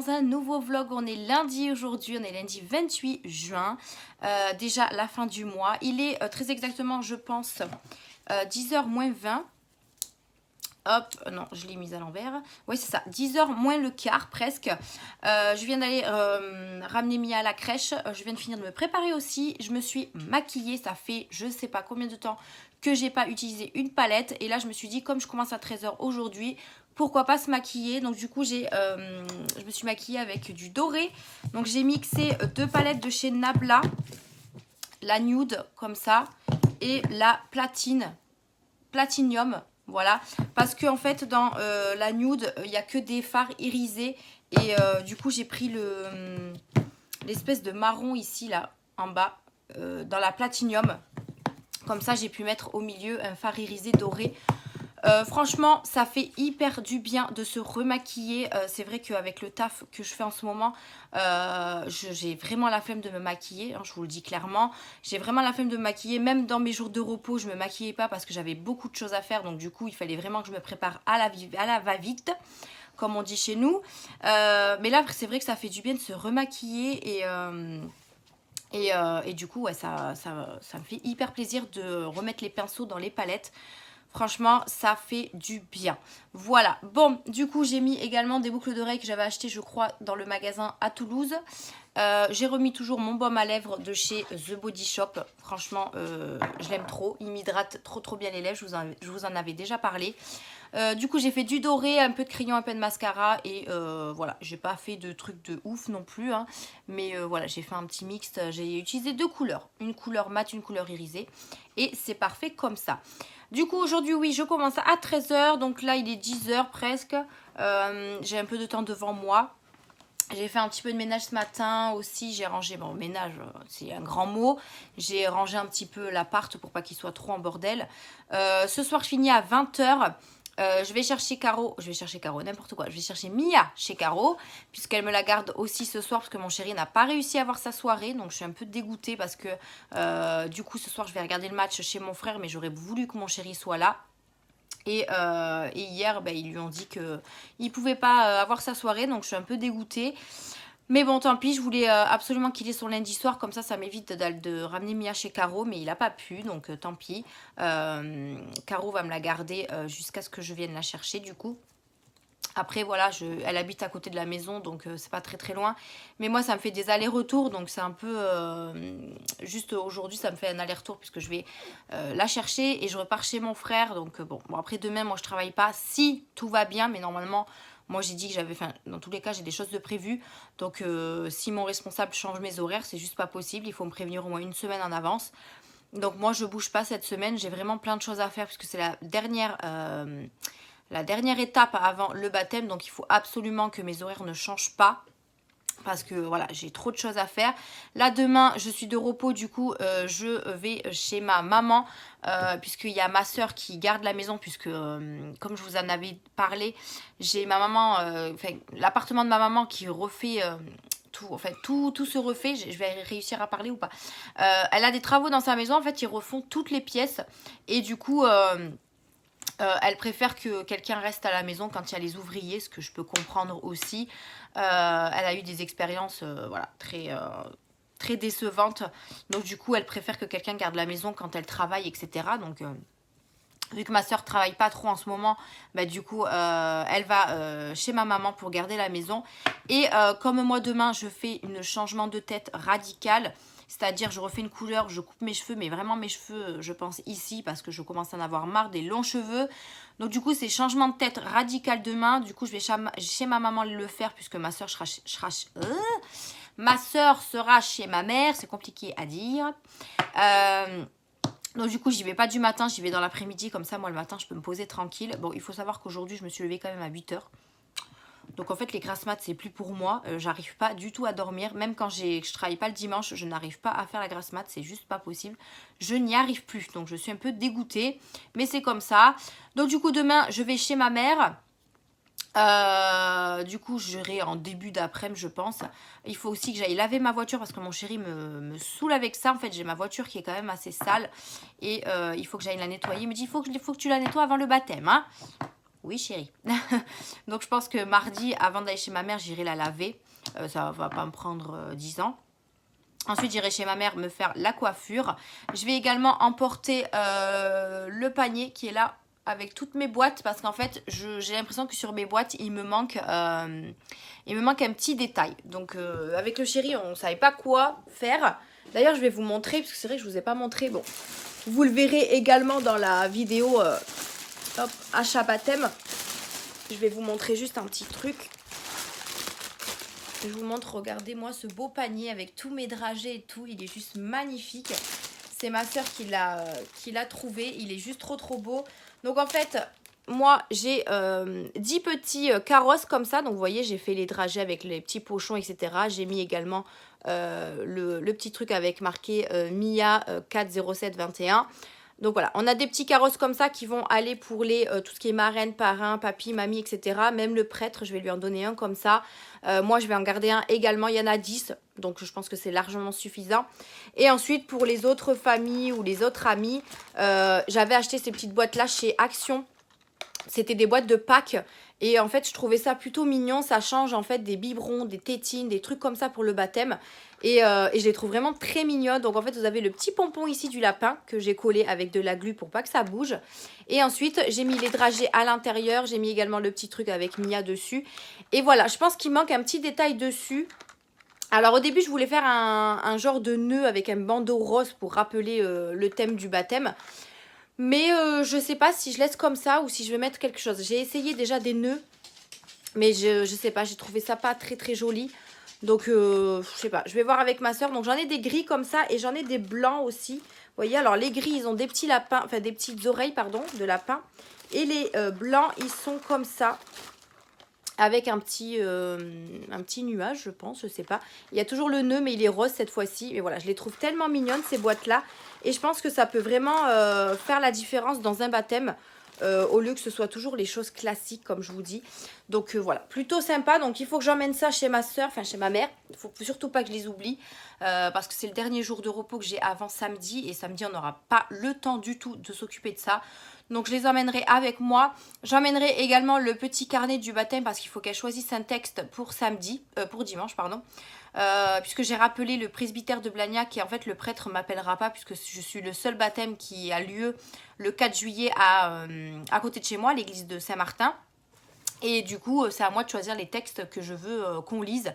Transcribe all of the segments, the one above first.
dans un nouveau vlog. On est lundi aujourd'hui, on est lundi 28 juin. Déjà la fin du mois. Il est très exactement, je pense, 10h moins 20. Hop, non, je l'ai mise à l'envers. Oui, c'est ça, 10h moins le quart presque. Je viens d'aller ramener Mia à la crèche. Je viens de finir de me préparer aussi. Je me suis maquillée. Ça fait je sais pas combien de temps que j'ai pas utilisé une palette. Et là, je me suis dit, comme je commence à 13h aujourd'hui, pourquoi pas se maquiller. Donc du coup, je me suis maquillée avec du doré. Donc j'ai mixé deux palettes de chez Nabla. La nude, comme ça. Et la platinium. Voilà, parce que en fait dans la nude il n'y a que des fards irisés et du coup j'ai pris l'espèce de marron ici là en bas dans la platinium. Comme ça j'ai pu mettre au milieu un fard irisé doré. Franchement ça fait hyper du bien de se remaquiller. C'est vrai qu'avec le taf que je fais en ce moment j'ai vraiment la flemme de me maquiller, hein, je vous le dis clairement. J'ai vraiment la flemme de me maquiller. Même dans mes jours de repos je me maquillais pas parce que j'avais beaucoup de choses à faire. Donc du coup il fallait vraiment que je me prépare à la va-vite, comme on dit chez nous. Mais là c'est vrai que ça fait du bien de se remaquiller et du coup ouais, ça me fait hyper plaisir de remettre les pinceaux dans les palettes. Franchement, ça fait du bien. Voilà. Bon, du coup, j'ai mis également des boucles d'oreilles que j'avais achetées, je crois, dans le magasin à Toulouse. J'ai remis toujours mon baume à lèvres de chez The Body Shop. Franchement, je l'aime trop. Il m'hydrate trop bien les lèvres. Je vous en avais déjà parlé. Du coup, j'ai fait du doré, un peu de crayon, un peu de mascara. Et voilà, j'ai pas fait de trucs de ouf non plus. Hein, mais voilà, j'ai fait un petit mixte. J'ai utilisé deux couleurs. Une couleur mat, une couleur irisée. Et c'est parfait comme ça. Du coup, aujourd'hui, oui, je commence à 13h. Donc là, il est 10h presque. J'ai un peu de temps devant moi. J'ai fait un petit peu de ménage ce matin aussi. J'ai rangé, bon, ménage, c'est un grand mot. J'ai rangé un petit peu l'appart pour pas qu'il soit trop en bordel. Ce soir, je finis à 20h. Je vais chercher Caro, n'importe quoi. Je vais chercher Mia chez Caro, puisqu'elle me la garde aussi ce soir, parce que mon chéri n'a pas réussi à avoir sa soirée. Donc je suis un peu dégoûtée parce que du coup ce soir je vais regarder le match chez mon frère, mais j'aurais voulu que mon chéri soit là. Et hier, ils lui ont dit qu'il ne pouvait pas avoir sa soirée, donc je suis un peu dégoûtée. Mais bon, tant pis, je voulais absolument qu'il ait son lundi soir, comme ça m'évite de ramener Mia chez Caro, mais il n'a pas pu, donc tant pis. Caro va me la garder jusqu'à ce que je vienne la chercher, du coup. Après, voilà, elle habite à côté de la maison, donc c'est pas très loin. Mais moi, ça me fait des allers-retours, donc c'est un peu... juste aujourd'hui, ça me fait un aller-retour, puisque je vais la chercher et je repars chez mon frère. Donc bon, après demain, moi, je travaille pas, si tout va bien, mais normalement... Moi, j'ai dit que j'avais... Enfin, dans tous les cas, j'ai des choses de prévues. Donc, si mon responsable change mes horaires, c'est juste pas possible. Il faut me prévenir au moins une semaine en avance. Donc, moi, je bouge pas cette semaine. J'ai vraiment plein de choses à faire puisque c'est la dernière étape avant le baptême. Donc, il faut absolument que mes horaires ne changent pas. Parce que voilà, j'ai trop de choses à faire. Là, demain, je suis de repos. Du coup, je vais chez ma maman. Puisqu'il y a ma soeur qui garde la maison. Puisque, comme je vous en avais parlé, j'ai ma maman... l'appartement de ma maman qui refait... tout, en fait, tout se refait. Je vais réussir à parler ou pas. Elle a des travaux dans sa maison. En fait, ils refont toutes les pièces. Et du coup... elle préfère que quelqu'un reste à la maison quand il y a les ouvriers, ce que je peux comprendre aussi. Elle a eu des expériences voilà, très décevantes. Donc du coup, elle préfère que quelqu'un garde la maison quand elle travaille, etc. Donc vu que ma soeur travaille pas trop en ce moment, du coup, elle va chez ma maman pour garder la maison. Et comme moi, demain, je fais un changement de tête radical. C'est-à-dire, je refais une couleur, je coupe mes cheveux, mais vraiment mes cheveux, je pense ici, parce que je commence à en avoir marre des longs cheveux. Donc du coup, c'est changement de tête radical demain. Du coup, je vais chez ma maman le faire, puisque ma soeur sera chez ma mère. C'est compliqué à dire. Donc du coup, j'y vais pas du matin, j'y vais dans l'après-midi. Comme ça, moi, le matin, je peux me poser tranquille. Bon, il faut savoir qu'aujourd'hui, je me suis levée quand même à 8h. Donc en fait les grasses mat c'est plus pour moi, j'arrive pas du tout à dormir, même quand je travaille pas le dimanche, je n'arrive pas à faire la grasse mat, c'est juste pas possible, je n'y arrive plus, donc je suis un peu dégoûtée, mais c'est comme ça. Donc du coup demain je vais chez ma mère, du coup j'irai en début d'après-midi je pense. Il faut aussi que j'aille laver ma voiture parce que mon chéri me saoule avec ça. En fait j'ai ma voiture qui est quand même assez sale et il faut que j'aille la nettoyer. Il me dit il faut que tu la nettoies avant le baptême, hein. Oui chérie. Donc je pense que mardi, avant d'aller chez ma mère, j'irai la laver. Ça va pas me prendre 10 ans. Ensuite, j'irai chez ma mère me faire la coiffure. Je vais également emporter le panier qui est là avec toutes mes boîtes parce qu'en fait, j'ai l'impression que sur mes boîtes, il me manque un petit détail. Donc, avec le chéri, on ne savait pas quoi faire. D'ailleurs, je vais vous montrer parce que c'est vrai que je ne vous ai pas montré. Bon, vous le verrez également dans la vidéo achat baptême. Je vais vous montrer juste un petit truc. Je vous montre, regardez-moi ce beau panier avec tous mes dragées et tout. Il est juste magnifique. C'est ma soeur qui l'a trouvé. Il est juste trop beau. Donc en fait, moi j'ai 10 petits carrosses comme ça. Donc vous voyez, j'ai fait les dragées avec les petits pochons, etc. J'ai mis également le petit truc avec marqué Mia 40721. Donc voilà, on a des petits carrosses comme ça qui vont aller pour tout ce qui est marraine, parrain, papy, mamie, etc. Même le prêtre, je vais lui en donner un comme ça. Moi, je vais en garder un également. Il y en a 10, donc je pense que c'est largement suffisant. Et ensuite, pour les autres familles ou les autres amis, j'avais acheté ces petites boîtes-là chez Action. C'était des boîtes de Pâques. Et en fait, je trouvais ça plutôt mignon. Ça change en fait des biberons, des tétines, des trucs comme ça pour le baptême. Et je les trouve vraiment très mignonnes. Donc en fait, vous avez le petit pompon ici du lapin que j'ai collé avec de la glu pour pas que ça bouge. Et ensuite, j'ai mis les dragées à l'intérieur. J'ai mis également le petit truc avec Mia dessus. Et voilà, je pense qu'il manque un petit détail dessus. Alors au début, je voulais faire un genre de nœud avec un bandeau rose pour rappeler le thème du baptême. Mais je sais pas si je laisse comme ça ou si je vais mettre quelque chose. J'ai essayé déjà des nœuds. Mais je sais pas, j'ai trouvé ça pas très joli. Donc, je sais pas, je vais voir avec ma soeur. Donc, j'en ai des gris comme ça et j'en ai des blancs aussi. Vous voyez, alors les gris, ils ont des petits lapins, enfin des petites oreilles, pardon, de lapin. Et les blancs, ils sont comme ça. Avec un petit nuage, je pense, je sais pas. Il y a toujours le nœud, mais il est rose cette fois-ci. Et voilà, je les trouve tellement mignonnes, ces boîtes-là. Et je pense que ça peut vraiment faire la différence dans un baptême. Au lieu que ce soit toujours les choses classiques comme je vous dis. Donc voilà, plutôt sympa. Donc il faut que j'emmène ça chez ma soeur, enfin chez ma mère. Il faut surtout pas que je les oublie parce que c'est le dernier jour de repos que j'ai avant samedi. Et samedi on n'aura pas le temps du tout de s'occuper de ça. Donc je les emmènerai avec moi. J'emmènerai également le petit carnet du baptême parce qu'il faut qu'elle choisisse un texte pour dimanche pardon. Puisque j'ai rappelé le presbytère de Blagnac et en fait le prêtre ne m'appellera pas puisque je suis le seul baptême qui a lieu le 4 juillet à côté de chez moi, l'église de Saint-Martin. Et du coup, c'est à moi de choisir les textes que je veux qu'on lise.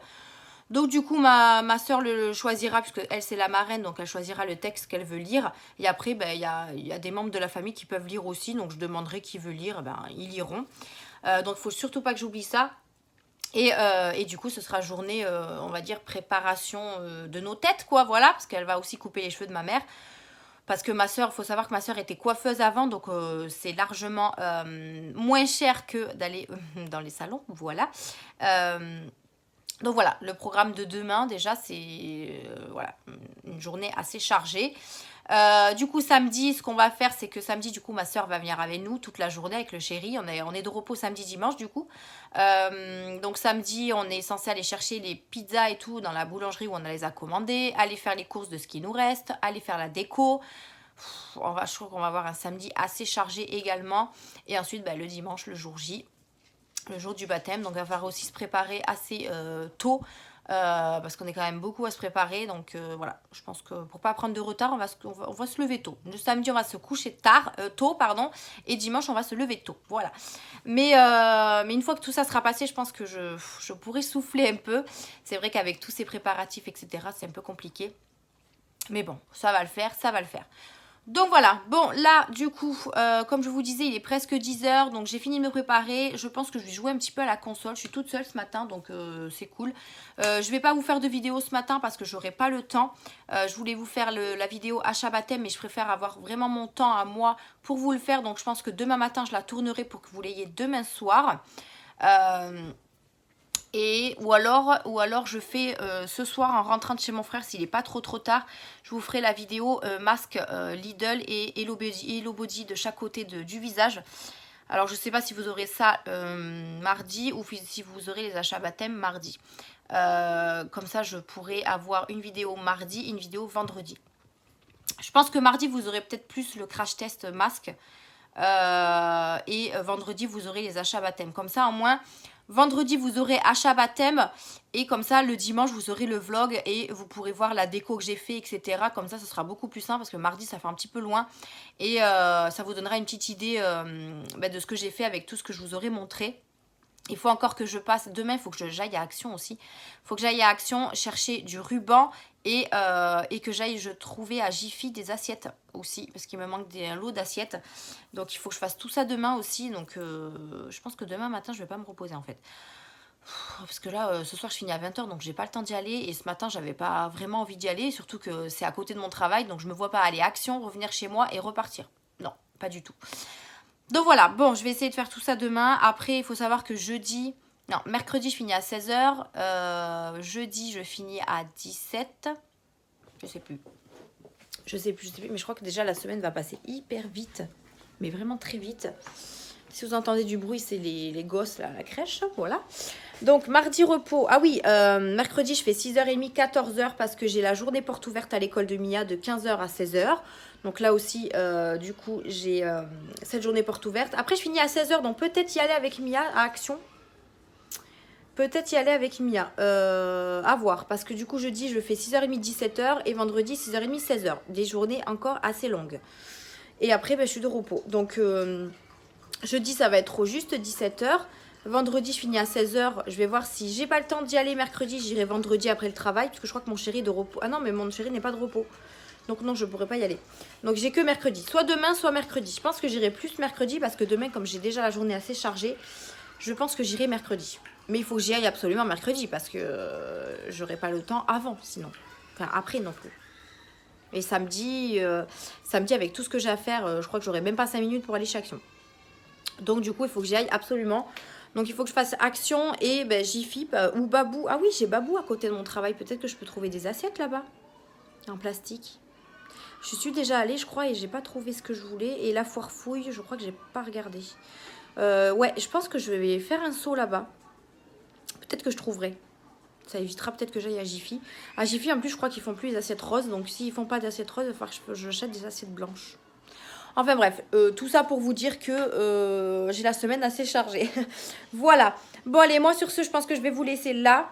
Donc du coup, ma soeur le choisira, puisque elle c'est la marraine, donc elle choisira le texte qu'elle veut lire. Et après, ben, y a des membres de la famille qui peuvent lire aussi, donc je demanderai qui veut lire, ben, ils liront. Donc il ne faut surtout pas que j'oublie ça. Et du coup, ce sera journée, on va dire, préparation de nos têtes, quoi, voilà, parce qu'elle va aussi couper les cheveux de ma mère. Parce que ma soeur, il faut savoir que ma soeur était coiffeuse avant, donc c'est largement moins cher que d'aller dans les salons, voilà. Donc voilà, le programme de demain, déjà, c'est voilà, une journée assez chargée. Du coup, samedi, ce qu'on va faire, c'est que samedi, du coup, ma soeur va venir avec nous toute la journée avec le chéri. On est de repos samedi, dimanche, du coup. Donc samedi, on est censé aller chercher les pizzas et tout dans la boulangerie où on les a commandées, aller faire les courses de ce qui nous reste, aller faire la déco. Je trouve qu'on va avoir un samedi assez chargé également. Et ensuite, le dimanche, le jour J, le jour du baptême. Donc, il va falloir aussi se préparer assez tôt. Parce qu'on est quand même beaucoup à se préparer. Donc, voilà. Je pense que pour pas prendre de retard, on va se lever tôt. Le samedi, on va se coucher tôt. Et dimanche, on va se lever tôt. Voilà. Mais une fois que tout ça sera passé, je pense que je pourrai souffler un peu. C'est vrai qu'avec tous ces préparatifs, etc., c'est un peu compliqué. Mais bon, ça va le faire, ça va le faire. Donc voilà, bon là du coup, comme je vous disais, il est presque 10 h, donc j'ai fini de me préparer. Je pense que je vais jouer un petit peu à la console, je suis toute seule ce matin, donc c'est cool. Je vais pas vous faire de vidéo ce matin parce que j'aurai pas le temps. Je voulais vous faire la vidéo achat baptême, mais je préfère avoir vraiment mon temps à moi pour vous le faire. Donc je pense que demain matin, je la tournerai pour que vous l'ayez demain soir. Ou alors je fais ce soir en rentrant de chez mon frère, s'il n'est pas trop tard, je vous ferai la vidéo masque Lidl et Hello Body de chaque côté du visage. Alors je ne sais pas si vous aurez ça mardi ou si vous aurez les achats baptême mardi. Comme ça je pourrai avoir une vidéo mardi, une vidéo vendredi. Je pense que mardi vous aurez peut-être plus le crash test masque. et vendredi, vous aurez les achats baptême. Comme ça, au moins, vendredi, vous aurez achat baptême et comme ça, le dimanche, vous aurez le vlog et vous pourrez voir la déco que j'ai fait, etc. Comme ça, ce sera beaucoup plus simple parce que mardi, ça fait un petit peu loin et ça vous donnera une petite idée de ce que j'ai fait avec tout ce que je vous aurai montré. Il faut encore que je passe, demain il faut que j'aille à Action aussi. Il faut que j'aille à Action chercher du ruban et que j'aille trouver à Jiffy des assiettes aussi. Parce qu'il me manque un lot d'assiettes. Donc il faut que je fasse tout ça demain aussi. Donc je pense que demain matin je vais pas me reposer en fait. Parce que là ce soir je finis à 20 h donc j'ai pas le temps d'y aller. Et ce matin j'avais pas vraiment envie d'y aller. Surtout que c'est à côté de mon travail. Donc je me vois pas aller à Action, revenir chez moi et repartir. Non, pas du tout. Donc voilà, bon, je vais essayer de faire tout ça demain. Après, il faut savoir que mercredi, je finis à 16 h. Jeudi, je finis à 17. Je sais plus, mais je crois que déjà la semaine va passer hyper vite. Mais vraiment très vite. Si vous entendez du bruit, c'est les gosses là, à la crèche, voilà. Donc, mardi, repos. Ah oui, mercredi, je fais 6h30, 14 h parce que j'ai la journée porte ouverte à l'école de Mia de 15 h à 16 h. Donc là aussi, du coup, j'ai cette journée porte ouverte. Après, je finis à 16 h, donc peut-être y aller avec Mia à Action. Peut-être y aller avec Mia. À voir, parce que du coup, jeudi, je fais 6h30, 17 h et vendredi, 6h30, 16 h. Des journées encore assez longues. Et après, je suis de repos. Donc, jeudi, ça va être trop juste, 17 h. Vendredi, je finis à 16 h. Je vais voir si j'ai pas le temps d'y aller mercredi. J'irai vendredi après le travail. Parce que je crois que mon chéri est de repos. Ah non, mais mon chéri n'est pas de repos. Donc non, je pourrais pas y aller. Donc j'ai que mercredi. Soit demain, soit mercredi. Je pense que j'irai plus mercredi. Parce que demain, comme j'ai déjà la journée assez chargée, je pense que j'irai mercredi. Mais il faut que j'y aille absolument mercredi. Parce que j'aurai pas le temps avant, sinon. Enfin, après non plus. Et samedi, avec tout ce que j'ai à faire, je crois que j'aurai même pas 5 minutes pour aller chez Action. Donc du coup, il faut que j'y aille absolument. Donc il faut que je fasse Action et Jiffy ou Babou. Ah oui, j'ai Babou à côté de mon travail. Peut-être que je peux trouver des assiettes là-bas. En plastique. Je suis déjà allée, je crois, et j'ai pas trouvé ce que je voulais. Et la foire fouille, je crois que j'ai pas regardé. Ouais, je pense que je vais faire un saut là-bas. Peut-être que je trouverai. Ça évitera peut-être que j'aille à Jiffy. À Jiffy, en plus, je crois qu'ils font plus les assiettes roses. Donc s'ils font pas d'assiettes roses, il va falloir que j'achète des assiettes blanches. Enfin bref, tout ça pour vous dire que j'ai la semaine assez chargée. Voilà. Bon allez, moi sur ce, je pense que je vais vous laisser là.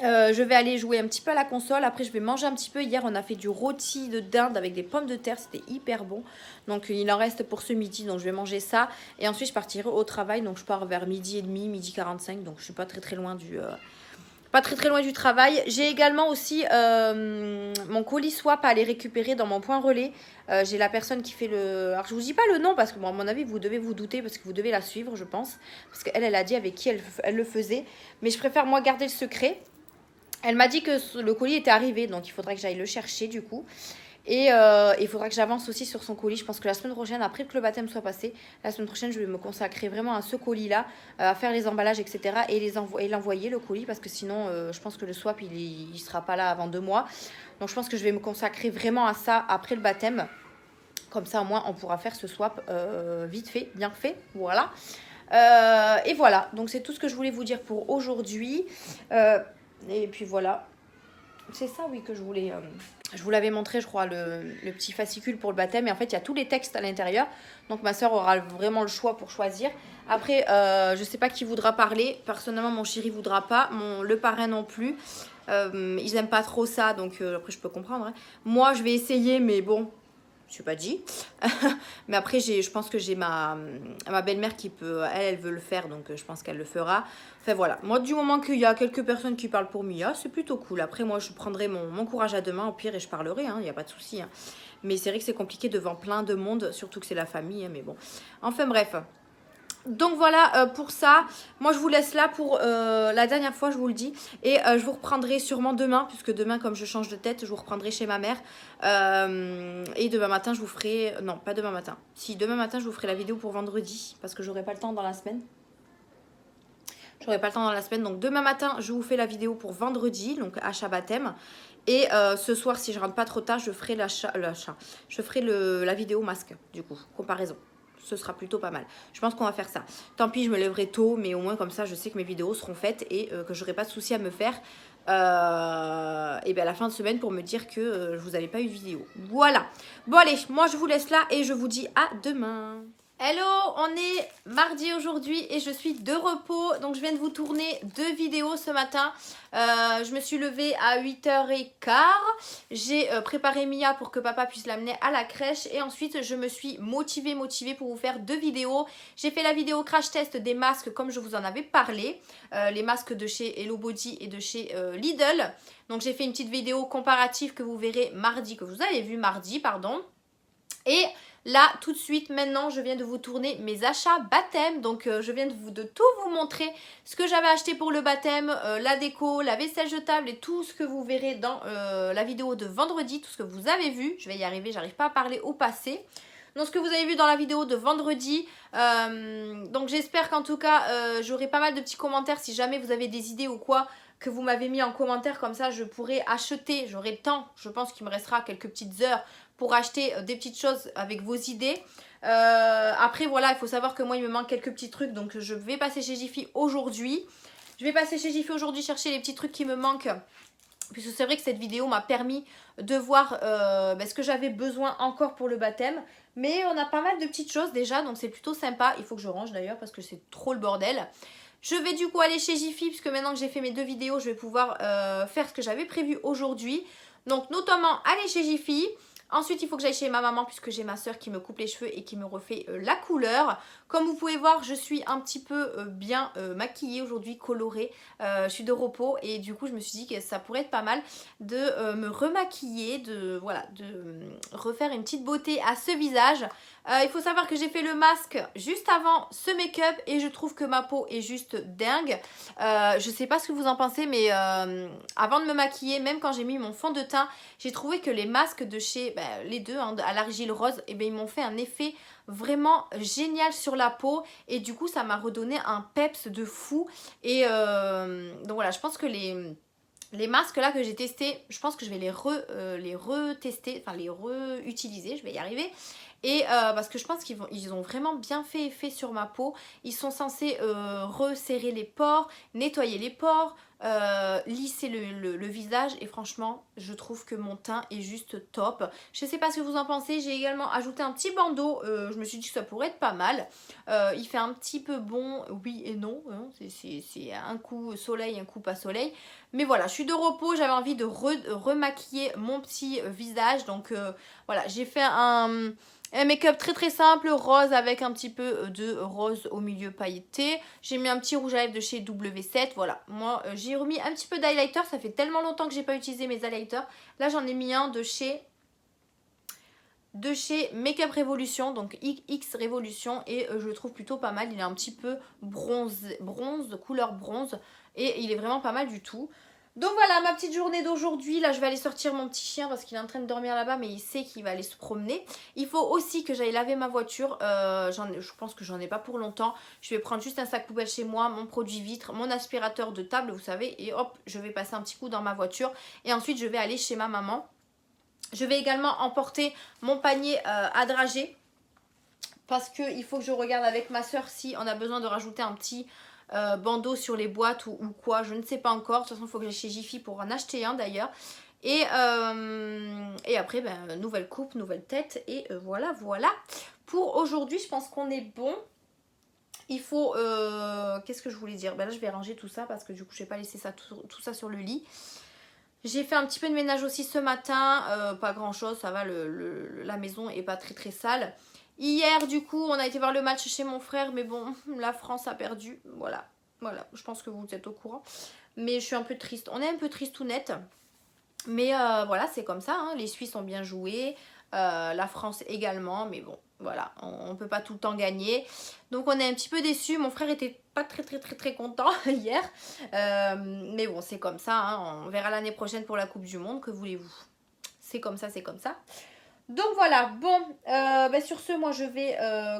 Je vais aller jouer un petit peu à la console. Après, je vais manger un petit peu. Hier, on a fait du rôti de dinde avec des pommes de terre. C'était hyper bon. Donc, il en reste pour ce midi. Donc, je vais manger ça. Et ensuite, je partirai au travail. Donc, je pars vers midi et demi, midi 45. Donc, je suis pas très très loin du... Pas très très loin du travail. J'ai également aussi mon colis swap à aller récupérer dans mon point relais. J'ai la personne qui fait le... Alors je vous dis pas le nom parce que bon, à mon avis vous devez vous douter parce que vous devez la suivre je pense. Parce qu'elle a dit avec qui elle le faisait. Mais je préfère moi garder le secret. Elle m'a dit que le colis était arrivé donc il faudrait que j'aille le chercher du coup. Et il faudra que j'avance aussi sur son colis. Je pense que la semaine prochaine, après que le baptême soit passé, la semaine prochaine, je vais me consacrer vraiment à ce colis-là, à faire les emballages, etc. Et l'envoyer, le colis, parce que sinon, je pense que le swap, il sera pas là avant 2 mois. Donc, je pense que je vais me consacrer vraiment à ça après le baptême. Comme ça, au moins, on pourra faire ce swap vite fait, bien fait. Voilà. Et voilà. Donc, c'est tout ce que je voulais vous dire pour aujourd'hui. Et puis, voilà. C'est ça, oui, que je voulais... Je vous l'avais montré, je crois, le petit fascicule pour le baptême. Et en fait, il y a tous les textes à l'intérieur. Donc, ma soeur aura vraiment le choix pour choisir. Après, je ne sais pas qui voudra parler. Personnellement, mon chéri ne voudra pas. Le parrain non plus. Ils n'aiment pas trop ça. Donc, après, je peux comprendre. Hein. Moi, je vais essayer, mais bon... Je suis pas dit. Mais après, je pense que j'ai ma belle-mère qui peut... Elle veut le faire, donc je pense qu'elle le fera. Enfin, voilà. Moi, du moment qu'il y a quelques personnes qui parlent pour Mia, c'est plutôt cool. Après, moi, je prendrai mon courage à deux mains, au pire, et je parlerai. Il n'y a pas de souci. Hein. Mais c'est vrai que c'est compliqué devant plein de monde, surtout que c'est la famille. Hein, mais bon. Enfin, bref. Donc voilà pour ça, moi je vous laisse là pour la dernière fois je vous le dis et je vous reprendrai sûrement demain puisque demain comme je change de tête je vous reprendrai chez ma mère et demain matin je vous ferai, non pas demain matin, si demain matin je vous ferai la vidéo pour vendredi parce que j'aurai pas le temps dans la semaine. Donc demain matin je vous fais la vidéo pour vendredi, donc achat baptême. Et ce soir si je rentre pas trop tard je ferai je ferai la vidéo masque du coup, comparaison. Ce sera plutôt pas mal. Je pense qu'on va faire ça. Tant pis, je me lèverai tôt, mais au moins comme ça, je sais que mes vidéos seront faites et que j'aurai pas de souci à me faire et bien à la fin de semaine pour me dire que je vous avais pas eu de vidéo. Voilà. Bon allez, moi je vous laisse là et je vous dis à demain. Hello, on est mardi aujourd'hui et je suis de repos, donc je viens de vous tourner 2 vidéos ce matin. Je me suis levée à 8h15, j'ai préparé Mia pour que papa puisse l'amener à la crèche et ensuite je me suis motivée pour vous faire 2 vidéos. J'ai fait la vidéo crash test des masques comme je vous en avais parlé, les masques de chez Hello Body et de chez Lidl. Donc j'ai fait une petite vidéo comparative que vous verrez mardi, que vous avez vu mardi, pardon. Et là, tout de suite, maintenant, je viens de vous tourner mes achats baptême. Donc, je viens de tout vous montrer ce que j'avais acheté pour le baptême, la déco, la vaisselle jetable et tout ce que vous verrez dans la vidéo de vendredi, tout ce que vous avez vu. Je vais y arriver, j'arrive pas à parler au passé. Donc, ce que vous avez vu dans la vidéo de vendredi. Donc, j'espère qu'en tout cas, j'aurai pas mal de petits commentaires si jamais vous avez des idées ou quoi que vous m'avez mis en commentaire, comme ça je pourrai acheter, j'aurai le temps, je pense qu'il me restera quelques petites heures pour acheter des petites choses avec vos idées. Après voilà, il faut savoir que moi il me manque quelques petits trucs, donc je vais passer chez Jiffy aujourd'hui. Je vais passer chez Jiffy aujourd'hui chercher les petits trucs qui me manquent, puisque c'est vrai que cette vidéo m'a permis de voir ce que j'avais besoin encore pour le baptême. Mais on a pas mal de petites choses déjà, donc c'est plutôt sympa. Il faut que je range d'ailleurs parce que c'est trop le bordel. Je vais du coup aller chez Jiffy puisque maintenant que j'ai fait mes 2 vidéos, je vais pouvoir faire ce que j'avais prévu aujourd'hui. Donc notamment aller chez Jiffy. Ensuite, il faut que j'aille chez ma maman puisque j'ai ma soeur qui me coupe les cheveux et qui me refait la couleur. Comme vous pouvez voir, je suis un petit peu bien maquillée aujourd'hui, colorée. Je suis de repos et du coup, je me suis dit que ça pourrait être pas mal de me remaquiller, de refaire une petite beauté à ce visage. Il faut savoir que j'ai fait le masque juste avant ce make-up et je trouve que ma peau est juste dingue. Je sais pas ce que vous en pensez, mais avant de me maquiller, même quand j'ai mis mon fond de teint, j'ai trouvé que les masques de chez les deux, hein, à l'argile rose, ils m'ont fait un effet vraiment génial sur la peau et du coup ça m'a redonné un peps de fou. Et donc voilà, je pense que les masques là que j'ai testés, je pense que je vais les retester, enfin les réutiliser, je vais y arriver. Et parce que je pense qu'ils ont vraiment bien fait effet sur ma peau. Ils sont censés resserrer les pores, nettoyer les pores, lisser le visage. Et franchement, je trouve que mon teint est juste top. Je sais pas ce que vous en pensez. J'ai également ajouté un petit bandeau. Je me suis dit que ça pourrait être pas mal. Il fait un petit peu bon, oui et non. Hein. C'est un coup soleil, un coup pas soleil. Mais voilà, je suis de repos. J'avais envie de remaquiller mon petit visage. Donc voilà, j'ai fait un make-up très simple, rose avec un petit peu de rose au milieu pailleté. J'ai mis un petit rouge à lèvres de chez W7. Voilà, moi j'ai remis un petit peu d'highlighter. Ça fait tellement longtemps que j'ai pas utilisé mes highlighters. Là j'en ai mis un de chez Make-up Revolution, donc X Revolution, et je le trouve plutôt pas mal. Il est un petit peu bronze, couleur bronze, et il est vraiment pas mal du tout. Donc voilà ma petite journée d'aujourd'hui. Là je vais aller sortir mon petit chien parce qu'il est en train de dormir là-bas, mais il sait qu'il va aller se promener. Il faut aussi que j'aille laver ma voiture. Je pense que j'en ai pas pour longtemps. Je vais prendre juste un sac poubelle chez moi, mon produit vitre, mon aspirateur de table, vous savez, et hop, je vais passer un petit coup dans ma voiture. Et ensuite je vais aller chez ma maman. Je vais également emporter mon panier à dragées parce qu'il faut que je regarde avec ma soeur si on a besoin de rajouter un petit bandeau sur les boîtes ou quoi, je ne sais pas encore. De toute façon, il faut que j'aille chez Jiffy pour en acheter un d'ailleurs. Et après, nouvelle coupe, nouvelle tête. Et voilà. Pour aujourd'hui, je pense qu'on est bon. Il faut... qu'est-ce que je voulais dire? Là, je vais ranger tout ça parce que du coup, je ne vais pas laisser ça, tout ça sur le lit. J'ai fait un petit peu de ménage aussi ce matin, pas grand chose, ça va, la maison est pas très sale. Hier du coup on a été voir le match chez mon frère, mais bon, la France a perdu, voilà, je pense que vous êtes au courant. Mais je suis un peu triste, on est un peu tristounette, mais voilà c'est comme ça, hein. Les Suisses ont bien joué, la France également, mais bon voilà, on peut pas tout le temps gagner. Donc on est un petit peu déçus, mon frère était pas très content hier. Mais bon c'est comme ça, hein. On verra l'année prochaine pour la Coupe du Monde, que voulez-vous. C'est comme ça. Donc voilà, bon, sur ce moi je vais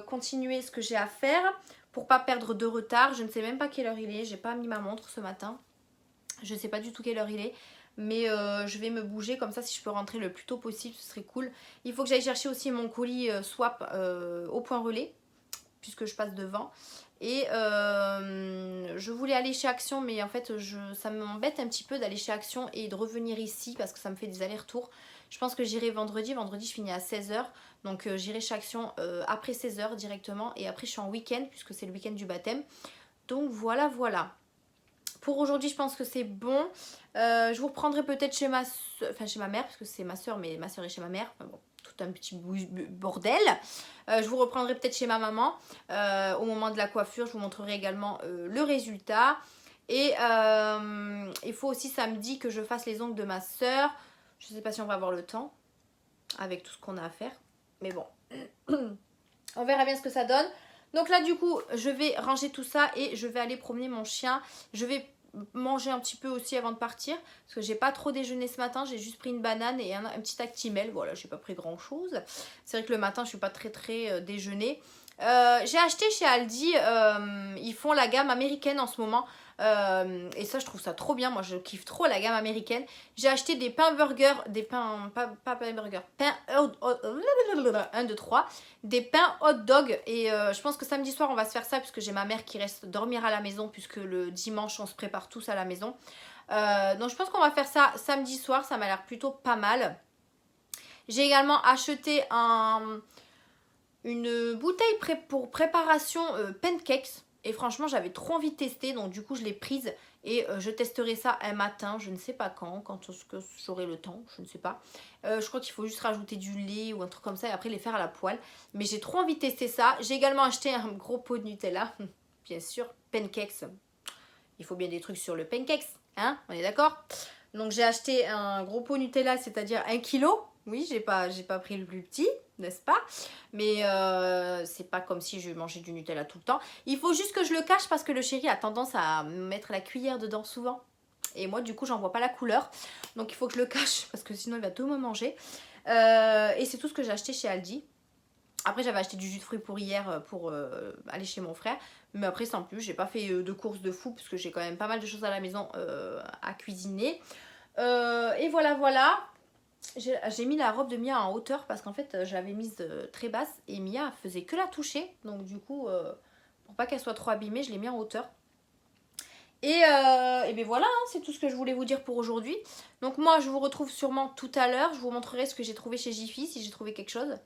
continuer ce que j'ai à faire pour pas perdre de retard. Je ne sais même pas quelle heure il est, j'ai pas mis ma montre ce matin. Je ne sais pas du tout quelle heure il est. Mais je vais me bouger comme ça, si je peux rentrer le plus tôt possible, ce serait cool. Il faut que j'aille chercher aussi mon colis swap au point relais, puisque je passe devant. Et je voulais aller chez Action, mais en fait ça m'embête un petit peu d'aller chez Action et de revenir ici parce que ça me fait des allers-retours. Je pense que j'irai vendredi. Vendredi, je finis à 16 h. Donc j'irai chez Action après 16 h directement. Et après, je suis en week-end puisque c'est le week-end du baptême. Donc voilà, voilà. Pour aujourd'hui, je pense que c'est bon. Je vous reprendrai peut-être chez chez ma mère, parce que c'est ma soeur, mais ma soeur est chez ma mère. Enfin bon, tout un petit bordel. Je vous reprendrai peut-être chez ma maman. Au moment de la coiffure, je vous montrerai également le résultat. Et il faut aussi samedi que je fasse les ongles de ma soeur. Je ne sais pas si on va avoir le temps, avec tout ce qu'on a à faire. Mais bon, on verra bien ce que ça donne. Donc là du coup je vais ranger tout ça et je vais aller promener mon chien. Je vais manger un petit peu aussi avant de partir parce que j'ai pas trop déjeuné ce matin. J'ai juste pris une banane et un petit Actimel. Voilà, j'ai pas pris grand chose. C'est vrai que le matin je suis pas très déjeuner. J'ai acheté chez Aldi, ils font la gamme américaine en ce moment. Et ça je trouve ça trop bien, moi je kiffe trop la gamme américaine. J'ai acheté des pains burgers, des pains, pas pains burgers, pains 1, 2, 3, des pains hot dog. Et je pense que samedi soir on va se faire ça puisque j'ai ma mère qui reste dormir à la maison puisque le dimanche on se prépare tous à la maison. Donc je pense qu'on va faire ça samedi soir, ça m'a l'air plutôt pas mal. J'ai également acheté une bouteille pour préparation pancakes. Et franchement j'avais trop envie de tester, donc du coup je l'ai prise. Et je testerai ça un matin, je ne sais pas quand j'aurai le temps, je ne sais pas. Je crois qu'il faut juste rajouter du lait ou un truc comme ça et après les faire à la poêle. Mais j'ai trop envie de tester ça. J'ai également acheté un gros pot de Nutella, bien sûr, pancakes. Il faut bien des trucs sur le pancakes, hein, on est d'accord? Donc j'ai acheté un gros pot Nutella, c'est-à-dire 1 kg. Oui, j'ai pas pris le plus petit, n'est-ce pas? Mais c'est pas comme si je mangeais du Nutella tout le temps. Il faut juste que je le cache parce que le chéri a tendance à mettre la cuillère dedans souvent. Et moi du coup j'en vois pas la couleur. Donc il faut que je le cache parce que sinon il va tout me manger. Et c'est tout ce que j'ai acheté chez Aldi. Après j'avais acheté du jus de fruits pour hier pour aller chez mon frère. Mais après sans plus, j'ai pas fait de courses de fou parce que j'ai quand même pas mal de choses à la maison à cuisiner. Et voilà voilà. J'ai mis la robe de Mia en hauteur parce qu'en fait je l'avais mise très basse et Mia faisait que la toucher. Donc du coup pour pas qu'elle soit trop abîmée, je l'ai mis en hauteur. Et bien voilà, hein, c'est tout ce que je voulais vous dire pour aujourd'hui. Donc moi je vous retrouve sûrement tout à l'heure. Je vous montrerai ce que j'ai trouvé chez Jiffy, si j'ai trouvé quelque chose.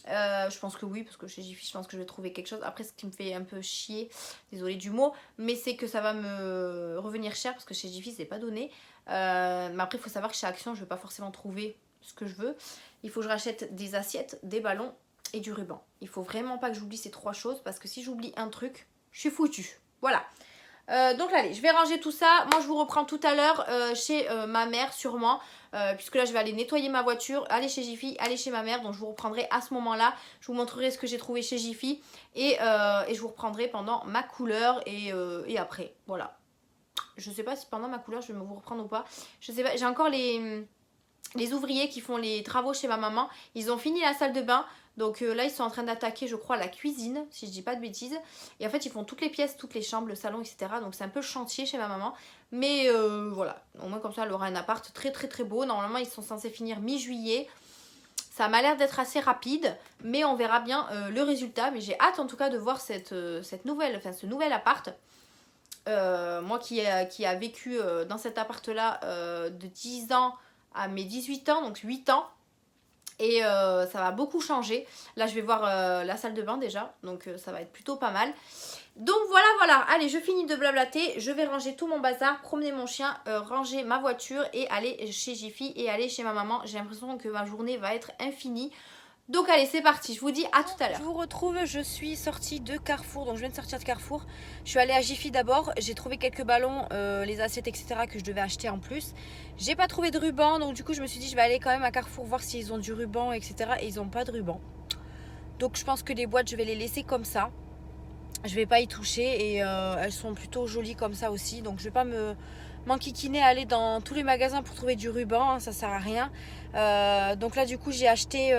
Je pense que oui, parce que chez Jiffy je pense que je vais trouver quelque chose. Après ce qui me fait un peu chier, désolée du mot, mais c'est que ça va me revenir cher parce que chez Jiffy c'est pas donné. Mais après il faut savoir que chez Action je vais pas forcément trouver ce que je veux. Il faut que je rachète des assiettes, des ballons et du ruban. Il faut vraiment pas que j'oublie ces 3 choses parce que si j'oublie un truc, je suis foutue. Voilà. Donc allez, je vais ranger tout ça. Moi je vous reprends tout à l'heure chez ma mère sûrement. Puisque là je vais aller nettoyer ma voiture, aller chez Jiffy, aller chez ma mère. Donc je vous reprendrai à ce moment là. Je vous montrerai ce que j'ai trouvé chez Jiffy. Et je vous reprendrai pendant ma couleur et après. Voilà. Je sais pas si pendant ma couleur je vais vous reprendre ou pas. Je sais pas, j'ai encore les ouvriers qui font les travaux chez ma maman. Ils ont fini la salle de bain. Donc là ils sont en train d'attaquer je crois la cuisine, si je dis pas de bêtises. Et en fait ils font toutes les pièces, toutes les chambres, le salon, etc. Donc c'est un peu chantier chez ma maman. Mais voilà, au moins comme ça elle aura un appart très beau. Normalement ils sont censés finir mi-juillet. Ça m'a l'air d'être assez rapide, mais on verra bien le résultat. Mais j'ai hâte en tout cas de voir ce nouvel appart. Moi qui a vécu dans cet appart là de 10 ans à mes 18 ans, donc 8 ans. Et ça va beaucoup changer. Là je vais voir la salle de bain déjà. Donc ça va être plutôt pas mal. Donc voilà. Allez, je finis de blablater. Je vais ranger tout mon bazar, promener mon chien, ranger ma voiture et aller chez Jiffy et aller chez ma maman. J'ai l'impression que ma journée va être infinie. Donc allez, c'est parti, je vous dis à tout à l'heure. Je vous retrouve, je suis sortie de Carrefour, donc je viens de sortir de Carrefour. Je suis allée à Jiffy d'abord, j'ai trouvé quelques ballons, les assiettes, etc. que je devais acheter en plus. J'ai pas trouvé de ruban, donc du coup je me suis dit je vais aller quand même à Carrefour voir s'ils ont du ruban, etc. Et ils ont pas de ruban. Donc je pense que les boîtes, je vais les laisser comme ça. Je vais pas y toucher et elles sont plutôt jolies comme ça aussi. Donc je vais pas m'enquiquiner à aller dans tous les magasins pour trouver du ruban, hein, ça sert à rien. Donc là du coup j'ai acheté...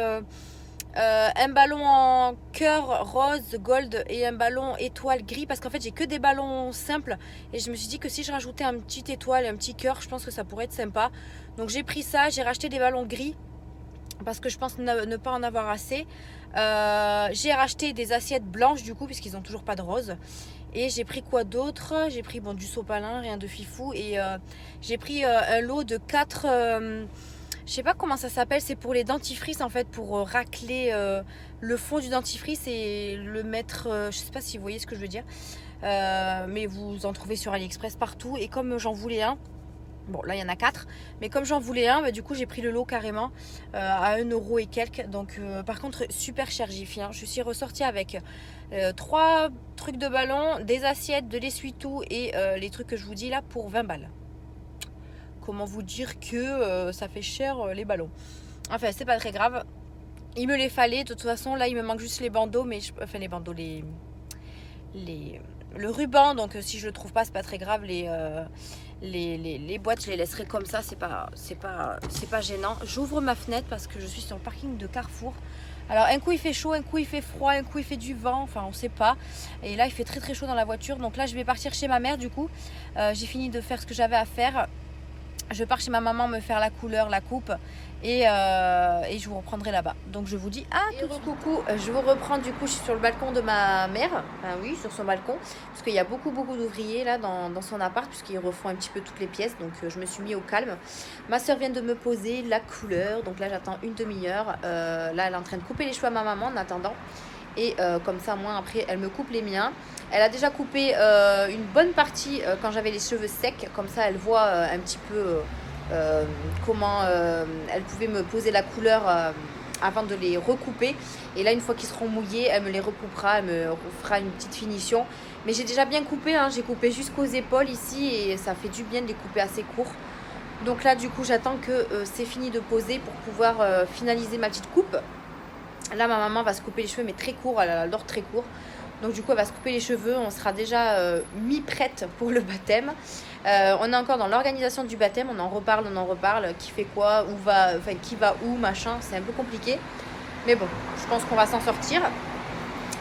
un ballon en cœur rose gold et un ballon étoile gris parce qu'en fait j'ai que des ballons simples et je me suis dit que si je rajoutais un petit étoile et un petit cœur je pense que ça pourrait être sympa. Donc j'ai pris ça, j'ai racheté des ballons gris parce que je pense ne pas en avoir assez. J'ai racheté des assiettes blanches du coup puisqu'ils n'ont toujours pas de rose. Et j'ai pris quoi d'autre? J'ai pris du sopalin, rien de fifou. Et j'ai pris un lot de 4... Je sais pas comment ça s'appelle, c'est pour les dentifrices en fait, pour racler le fond du dentifrice et le mettre, je sais pas si vous voyez ce que je veux dire, mais vous en trouvez sur AliExpress partout. Et comme j'en voulais un, bon là il y en a 4, mais comme j'en voulais un, bah, du coup j'ai pris le lot carrément à 1 € et quelques. Donc par contre super cher Jiffy, hein. Je suis ressortie avec 3 trucs de ballon, des assiettes, de l'essuie-tout et les trucs que je vous dis là pour 20 balles. Comment vous dire que ça fait cher les ballons. Enfin c'est pas très grave, il me les fallait. De toute façon là il me manque juste les bandeaux, mais enfin les bandeaux, le ruban. Donc si je le trouve pas c'est pas très grave. Les boîtes je les laisserai comme ça, c'est pas gênant. J'ouvre ma fenêtre parce que je suis sur le parking de Carrefour. Alors un coup il fait chaud, un coup il fait froid, un coup il fait du vent, enfin on sait pas. Et là il fait très très chaud dans la voiture. Donc là je vais partir chez ma mère du coup. J'ai fini de faire ce que j'avais à faire. Je pars chez ma maman me faire la couleur, la coupe et je vous reprendrai là-bas. Donc je vous dis à tout de suite. Coucou, je vous reprends du coup, je suis sur le balcon de ma mère. Enfin oui, sur son balcon. Parce qu'il y a beaucoup d'ouvriers là dans son appart, puisqu'ils refont un petit peu toutes les pièces. Donc je me suis mis au calme. Ma soeur vient de me poser la couleur. Donc là j'attends une demi-heure. Là elle est en train de couper les cheveux à ma maman en attendant. Et comme ça, moi, après, elle me coupe les miens. Elle a déjà coupé une bonne partie quand j'avais les cheveux secs. Comme ça, elle voit un petit peu comment elle pouvait me poser la couleur avant de les recouper. Et là, une fois qu'ils seront mouillés, elle me les recoupera. Elle me fera une petite finition. Mais j'ai déjà bien coupé, hein. J'ai coupé jusqu'aux épaules ici. Et ça fait du bien de les couper assez courts. Donc là, du coup, j'attends que c'est fini de poser pour pouvoir finaliser ma petite coupe. Là, ma maman va se couper les cheveux, mais très court. Elle adore très court. Donc, du coup, elle va se couper les cheveux. On sera déjà mi-prête pour le baptême. On est encore dans l'organisation du baptême. On en reparle. Qui fait quoi, où va, enfin, qui va où, machin. C'est un peu compliqué. Mais bon, je pense qu'on va s'en sortir.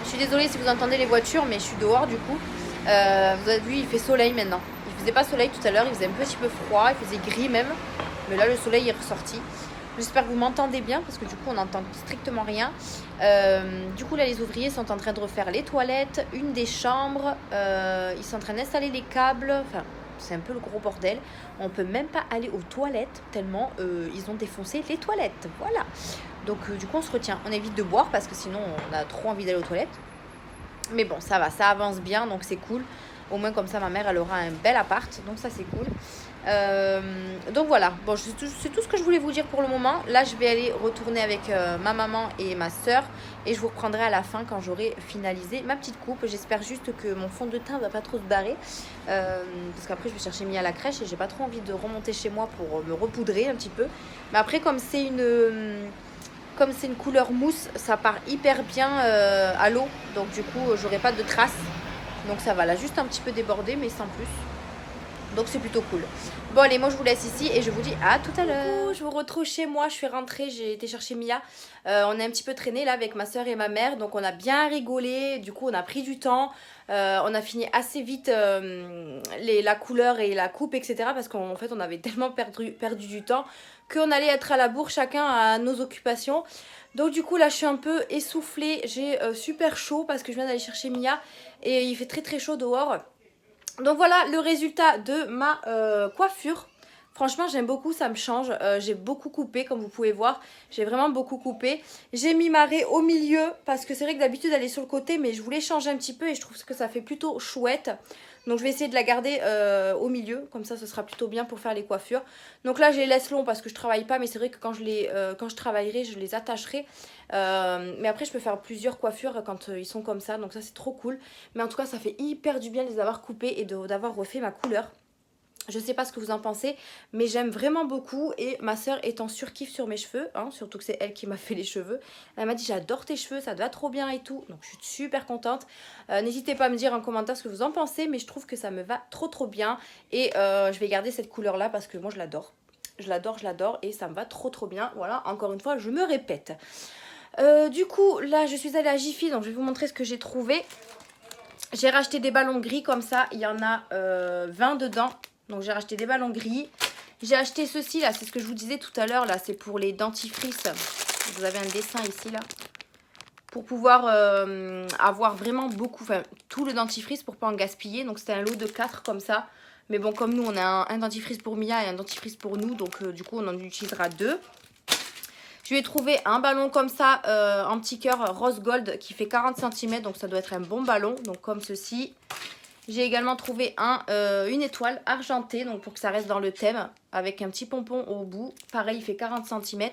Je suis désolée si vous entendez les voitures, mais je suis dehors, du coup. Vous avez vu, il fait soleil maintenant. Il faisait pas soleil tout à l'heure. Il faisait un petit peu froid. Il faisait gris même. Mais là, le soleil est ressorti. J'espère que vous m'entendez bien parce que du coup on n'entend strictement rien. Du coup là les ouvriers sont en train de refaire les toilettes, une des chambres. Ils sont en train d'installer les câbles. Enfin c'est un peu le gros bordel. On peut même pas aller aux toilettes tellement ils ont défoncé les toilettes. Voilà. Donc du coup on se retient. On évite de boire parce que sinon on a trop envie d'aller aux toilettes. Mais bon ça va, ça avance bien donc c'est cool. Au moins comme ça ma mère elle aura un bel appart. Donc ça c'est cool. Donc voilà, bon, c'est tout ce que je voulais vous dire pour le moment. Là je vais aller retourner avec ma maman et ma soeur. Et je vous reprendrai à la fin quand j'aurai finalisé ma petite coupe. J'espère juste que mon fond de teint va pas trop se barrer, parce qu'après je vais chercher Mia à la crèche. Et j'ai pas trop envie de remonter chez moi pour me repoudrer un petit peu. Mais après comme c'est une couleur mousse, ça part hyper bien à l'eau. Donc du coup j'aurai pas de traces. Donc ça va là juste un petit peu déborder mais sans plus. Donc c'est plutôt cool. Bon allez, moi je vous laisse ici et je vous dis à tout à l'heure. Je vous retrouve chez moi, je suis rentrée, j'ai été chercher Mia. On a un petit peu traîné là avec ma soeur et ma mère. Donc on a bien rigolé, du coup on a pris du temps. On a fini assez vite la couleur et la coupe etc. Parce qu'en fait on avait tellement perdu du temps qu'on allait être à la bourre chacun à nos occupations. Donc du coup là je suis un peu essoufflée, j'ai super chaud parce que je viens d'aller chercher Mia. Et il fait très très chaud dehors. Donc voilà le résultat de ma coiffure. Franchement j'aime beaucoup, ça me change. J'ai beaucoup coupé comme vous pouvez voir. J'ai vraiment beaucoup coupé. J'ai mis ma raie au milieu parce que c'est vrai que d'habitude elle est sur le côté. Mais je voulais changer un petit peu et je trouve que ça fait plutôt chouette. Donc je vais essayer de la garder au milieu. Comme ça ce sera plutôt bien pour faire les coiffures. Donc là je les laisse longs parce que je travaille pas. Mais c'est vrai que quand je travaillerai je les attacherai. Mais après je peux faire plusieurs coiffures quand ils sont comme ça. Donc ça c'est trop cool. Mais en tout cas ça fait hyper du bien de les avoir coupés et d'avoir refait ma couleur. Je sais pas ce que vous en pensez, mais j'aime vraiment beaucoup. Et ma soeur est en surkiff sur mes cheveux, hein, surtout que c'est elle qui m'a fait les cheveux. Elle m'a dit j'adore tes cheveux, ça te va trop bien et tout. Donc je suis super contente. N'hésitez pas à me dire en commentaire ce que vous en pensez, mais je trouve que ça me va trop bien. Et je vais garder cette couleur là parce que moi je l'adore. Je l'adore et ça me va trop bien. Voilà, encore une fois je me répète. Du coup là je suis allée à Jiffy, donc je vais vous montrer ce que j'ai trouvé. J'ai racheté des ballons gris comme ça, il y en a 20 dedans. Donc j'ai racheté des ballons gris. J'ai acheté ceci là, c'est ce que je vous disais tout à l'heure là, c'est pour les dentifrices. Vous avez un dessin ici là. Pour pouvoir avoir vraiment beaucoup, enfin tout le dentifrice pour pas en gaspiller. Donc c'était un lot de 4 comme ça. Mais bon, comme nous, on a un dentifrice pour Mia et un dentifrice pour nous. Donc, du coup, on en utilisera 2. Je lui ai trouvé un ballon comme ça, en petit cœur rose gold qui fait 40 cm. Donc, ça doit être un bon ballon. Donc, comme ceci. J'ai également trouvé une étoile argentée. Donc, pour que ça reste dans le thème. Avec un petit pompon au bout. Pareil, il fait 40 cm.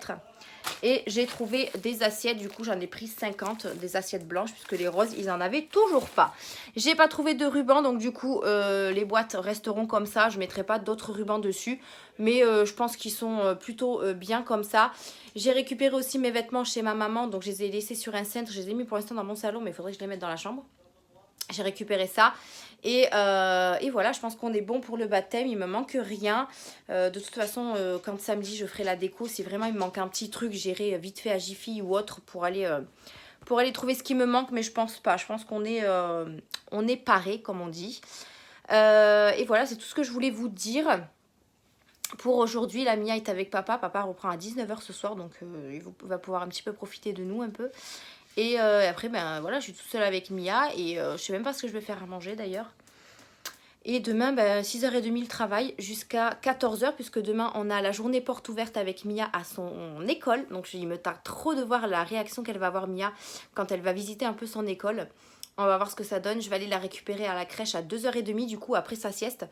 Et j'ai trouvé des assiettes, du coup j'en ai pris 50, des assiettes blanches, puisque les roses, ils en avaient toujours pas. J'ai pas trouvé de ruban, donc du coup les boîtes resteront comme ça, je mettrai pas d'autres rubans dessus. Mais je pense qu'ils sont plutôt bien comme ça. J'ai récupéré aussi mes vêtements chez ma maman, donc je les ai laissés sur un cintre, je les ai mis pour l'instant dans mon salon, mais il faudrait que je les mette dans la chambre. J'ai récupéré ça et voilà, je pense qu'on est bon pour le baptême, il me manque rien. De toute façon, quand samedi je ferai la déco, si vraiment il me manque un petit truc, j'irai vite fait à Jiffy ou autre pour aller trouver ce qui me manque, mais je pense pas. Je pense qu'on est paré, comme on dit. Et voilà, c'est tout ce que je voulais vous dire. Pour aujourd'hui, la Mia est avec papa. Papa reprend à 19 h ce soir, donc il va pouvoir un petit peu profiter de nous un peu. Et après, ben voilà, je suis toute seule avec Mia et je sais même pas ce que je vais faire à manger d'ailleurs. Et demain, ben, 6h30 le travail jusqu'à 14 h, puisque demain on a la journée porte ouverte avec Mia à son école. Donc il me tarde trop de voir la réaction qu'elle va avoir Mia quand elle va visiter un peu son école. On va voir ce que ça donne. Je vais aller la récupérer à la crèche à 2h30 du coup après sa sieste.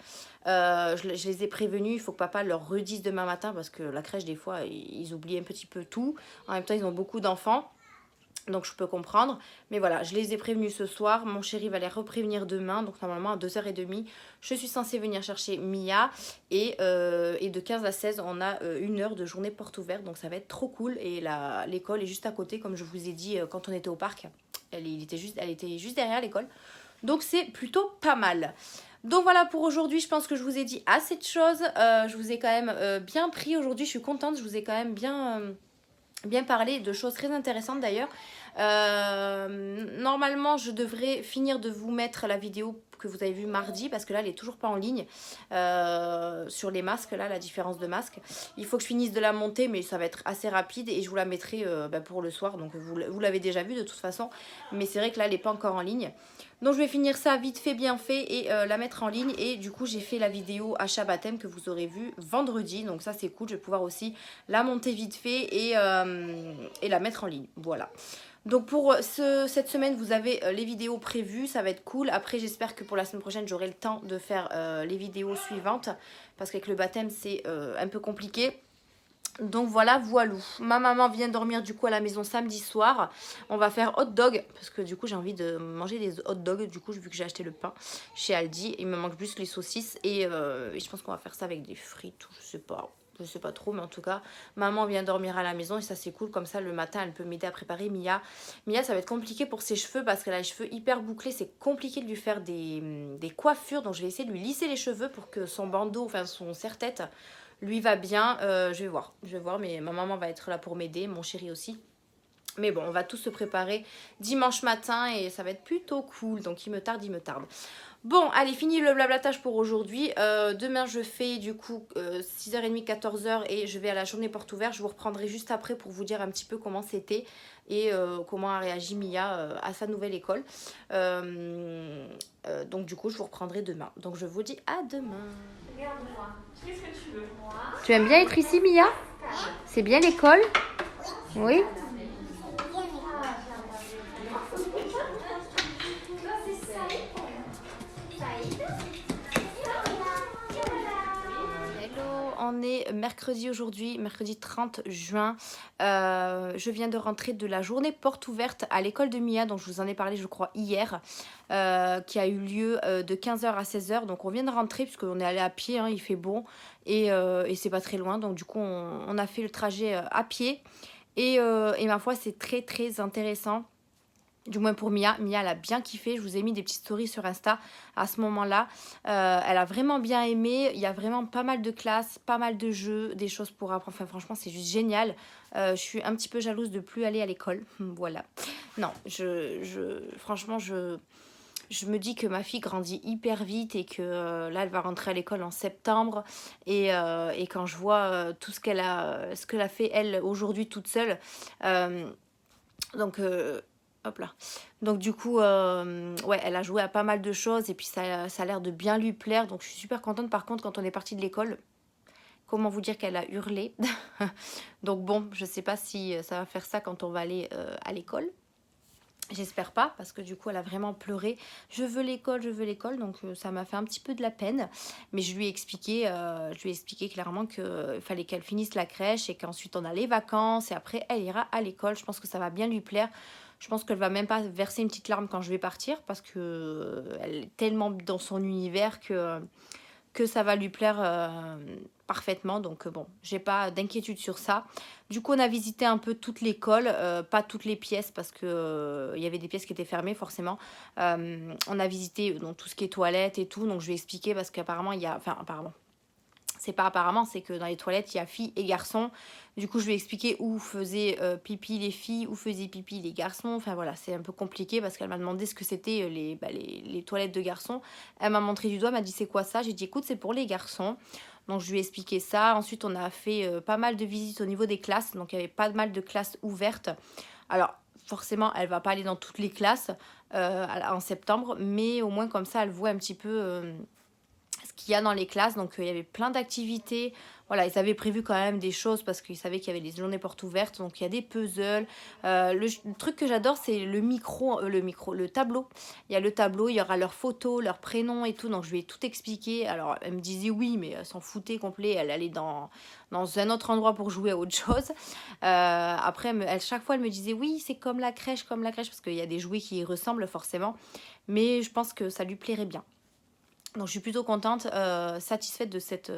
Je les ai prévenus, il faut que papa leur redise demain matin parce que la crèche des fois ils oublient un petit peu tout. En même temps ils ont beaucoup d'enfants. Donc je peux comprendre. Mais voilà, je les ai prévenus ce soir. Mon chéri va les reprévenir demain. Donc normalement à 2h30, je suis censée venir chercher Mia. Et de 15 à 16, on a 1 heure de journée porte ouverte. Donc ça va être trop cool. Et l'école est juste à côté, comme je vous ai dit quand on était au parc. Elle était juste derrière l'école. Donc c'est plutôt pas mal. Donc voilà pour aujourd'hui, je pense que je vous ai dit assez de choses. Je vous ai quand même bien pris aujourd'hui. Je suis contente, je vous ai quand même bien parlé de choses très intéressantes d'ailleurs. Normalement je devrais finir de vous mettre la vidéo que vous avez vue mardi, parce que là elle est toujours pas en ligne sur les masques, là la différence de masque. Il faut que je finisse de la monter, mais ça va être assez rapide et je vous la mettrai pour le soir. Donc vous l'avez déjà vu de toute façon, mais c'est vrai que là elle n'est pas encore en ligne. Donc je vais finir ça vite fait, bien fait et la mettre en ligne. Et du coup j'ai fait la vidéo achat baptême que vous aurez vu vendredi. Donc ça c'est cool, je vais pouvoir aussi la monter vite fait et la mettre en ligne. Voilà. Donc pour cette semaine vous avez les vidéos prévues, ça va être cool. Après j'espère que pour la semaine prochaine j'aurai le temps de faire les vidéos suivantes. Parce qu'avec le baptême c'est un peu compliqué. Donc voilà, voilou. Ma maman vient dormir du coup à la maison samedi soir. On va faire hot dog parce que du coup j'ai envie de manger des hot dogs. Du coup vu que j'ai acheté le pain chez Aldi, il me manque juste les saucisses et je pense qu'on va faire ça avec des frites ou je sais pas trop, mais en tout cas maman vient dormir à la maison et ça c'est cool. Comme ça le matin elle peut m'aider à préparer Mia. Mia ça va être compliqué pour ses cheveux parce qu'elle a les cheveux hyper bouclés. C'est compliqué de lui faire des coiffures, donc je vais essayer de lui lisser les cheveux pour que son bandeau, enfin son serre-tête lui va bien. Je vais voir, mais ma maman va être là pour m'aider, mon chéri aussi. Mais bon, on va tous se préparer dimanche matin et ça va être plutôt cool. Donc il me tarde. Bon, allez, fini le blablatage pour aujourd'hui. Demain, je fais du coup 6h30, 14 h et je vais à la journée porte ouverte. Je vous reprendrai juste après pour vous dire un petit peu comment c'était et comment a réagi Mia à sa nouvelle école. Donc du coup, je vous reprendrai demain. Donc je vous dis à demain. Regarde-moi. Qu'est-ce que tu veux? Moi. Tu aimes bien être ici, Mia? C'est bien l'école? Oui. On est mercredi aujourd'hui, mercredi 30 juin. Je viens de rentrer de la journée porte ouverte à l'école de Mia, dont je vous en ai parlé je crois hier, qui a eu lieu de 15 h à 16 h. Donc on vient de rentrer puisqu'on est allé à pied, hein, il fait bon et c'est pas très loin. Donc du coup on a fait le trajet à pied et ma foi c'est très intéressant. Du moins pour Mia, elle a bien kiffé. Je vous ai mis des petites stories sur Insta à ce moment-là. Elle a vraiment bien aimé. Il y a vraiment pas mal de classes, pas mal de jeux, des choses pour apprendre. Enfin franchement c'est juste génial. Je suis un petit peu jalouse de plus aller à l'école. Voilà. Non, franchement je me dis que ma fille grandit hyper vite et que là elle va rentrer à l'école en septembre. Et quand je vois tout ce qu'elle a fait elle aujourd'hui toute seule. Donc Hop là. Donc du coup, ouais, elle a joué à pas mal de choses et puis ça a l'air de bien lui plaire. Donc je suis super contente. Par contre, quand on est parti de l'école, comment vous dire qu'elle a hurlé. Donc bon, je sais pas si ça va faire ça quand on va aller à l'école. J'espère pas, parce que du coup elle a vraiment pleuré. Je veux l'école, je veux l'école. Donc ça m'a fait un petit peu de la peine. Mais je lui ai expliqué clairement qu'il fallait qu'elle finisse la crèche et qu'ensuite on a les vacances et après elle ira à l'école. Je pense que ça va bien lui plaire. Je pense qu'elle va même pas verser une petite larme quand je vais partir parce que elle est tellement dans son univers que ça va lui plaire parfaitement. Donc bon, j'ai pas d'inquiétude sur ça. Du coup, on a visité un peu toute l'école, pas toutes les pièces parce que il y avait des pièces qui étaient fermées forcément. On a visité donc tout ce qui est toilettes et tout. Donc je vais expliquer parce qu'apparemment il y a, enfin apparemment. C'est pas apparemment, c'est que dans les toilettes, il y a filles et garçons. Du coup, je vais expliquer où faisaient pipi les filles, où faisaient pipi les garçons. Enfin voilà, c'est un peu compliqué parce qu'elle m'a demandé ce que c'était les toilettes de garçons. Elle m'a montré du doigt, m'a dit c'est quoi ça? J'ai dit écoute, c'est pour les garçons. Donc je lui ai expliqué ça. Ensuite, on a fait pas mal de visites au niveau des classes. Donc il y avait pas mal de classes ouvertes. Alors forcément, elle va pas aller dans toutes les classes en septembre, mais au moins comme ça, elle voit un petit peu ce qu'il y a dans les classes. Donc il y avait plein d'activités. Voilà, ils avaient prévu quand même des choses parce qu'ils savaient qu'il y avait des journées portes ouvertes. Donc il y a des puzzles. Le truc que j'adore, c'est le tableau. Il y a le tableau, il y aura leurs photos, leurs prénoms et tout. Donc je lui ai tout expliqué. Alors elle me disait oui, mais elle s'en foutait complet. Elle allait dans un autre endroit pour jouer à autre chose. Après, chaque fois, elle me disait oui, c'est comme la crèche, parce qu'il y a des jouets qui y ressemblent forcément. Mais je pense que ça lui plairait bien. Donc je suis plutôt contente, satisfaite de cette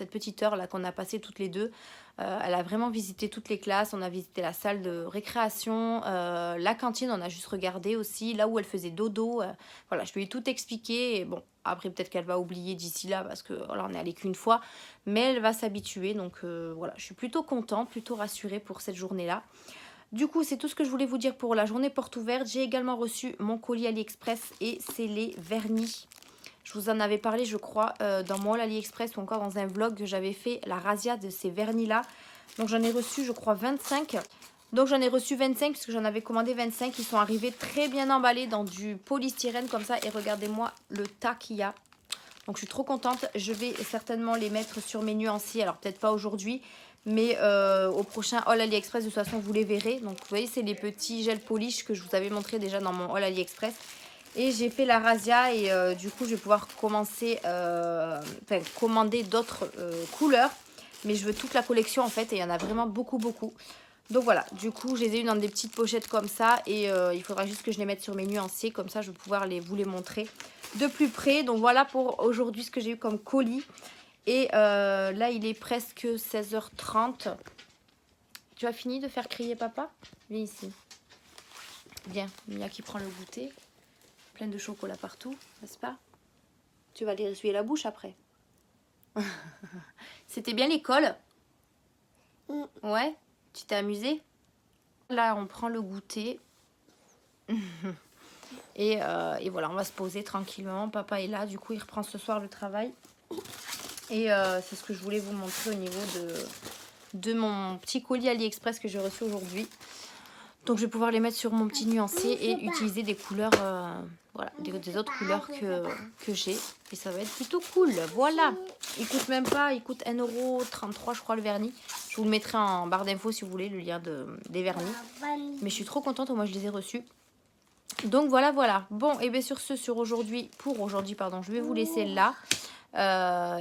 petite heure là qu'on a passée toutes les deux. Elle a vraiment visité toutes les classes, on a visité la salle de récréation, la cantine, on a juste regardé aussi, là où elle faisait dodo. Voilà, je lui ai tout expliqué. Et bon, après peut-être qu'elle va oublier d'ici là parce que voilà, on est allé qu'une fois. Mais elle va s'habituer, donc voilà, je suis plutôt contente, plutôt rassurée pour cette journée-là. Du coup, c'est tout ce que je voulais vous dire pour la journée porte ouverte. J'ai également reçu mon colis AliExpress et c'est les vernis. Je vous en avais parlé, je crois, dans mon haul AliExpress ou encore dans un vlog que j'avais fait, la razzia de ces vernis-là. Donc j'en ai reçu, je crois, 25. Donc j'en ai reçu 25 puisque j'en avais commandé 25. Ils sont arrivés très bien emballés dans du polystyrène comme ça. Et regardez-moi le tas qu'il y a. Donc je suis trop contente. Je vais certainement les mettre sur mes nuanciers. Alors peut-être pas aujourd'hui, mais au prochain haul AliExpress, de toute façon, vous les verrez. Donc vous voyez, c'est les petits gels polish que je vous avais montré déjà dans mon haul AliExpress. Et j'ai fait la razzia et du coup je vais pouvoir commencer, commander d'autres couleurs. Mais je veux toute la collection en fait et il y en a vraiment beaucoup. Donc voilà, du coup je les ai eu dans des petites pochettes comme ça. Et il faudra juste que je les mette sur mes nuanciers. Comme ça je vais pouvoir vous les montrer de plus près. Donc voilà pour aujourd'hui ce que j'ai eu comme colis. Et là il est presque 16h30. Tu as fini de faire crier papa? Viens ici. Viens, Mia qui prend le goûter. Plein de chocolat partout, n'est-ce pas? Tu vas aller essuyer la bouche après. C'était bien l'école? Ouais? Tu t'es amusé? Là, on prend le goûter. et voilà, on va se poser tranquillement. Papa est là, du coup, il reprend ce soir le travail. Et c'est ce que je voulais vous montrer au niveau de mon petit colis AliExpress que j'ai reçu aujourd'hui. Donc je vais pouvoir les mettre sur mon petit nuancier et utiliser des couleurs, voilà, des autres couleurs que j'ai. Et ça va être plutôt cool. Voilà. Il coûte même pas, il coûte 1,33 € je crois le vernis. Je vous le mettrai en barre d'infos si vous voulez, le lien des vernis. Mais je suis trop contente, moi je les ai reçus. Donc voilà. Bon, et bien sur ce, pour aujourd'hui, je vais vous laisser là.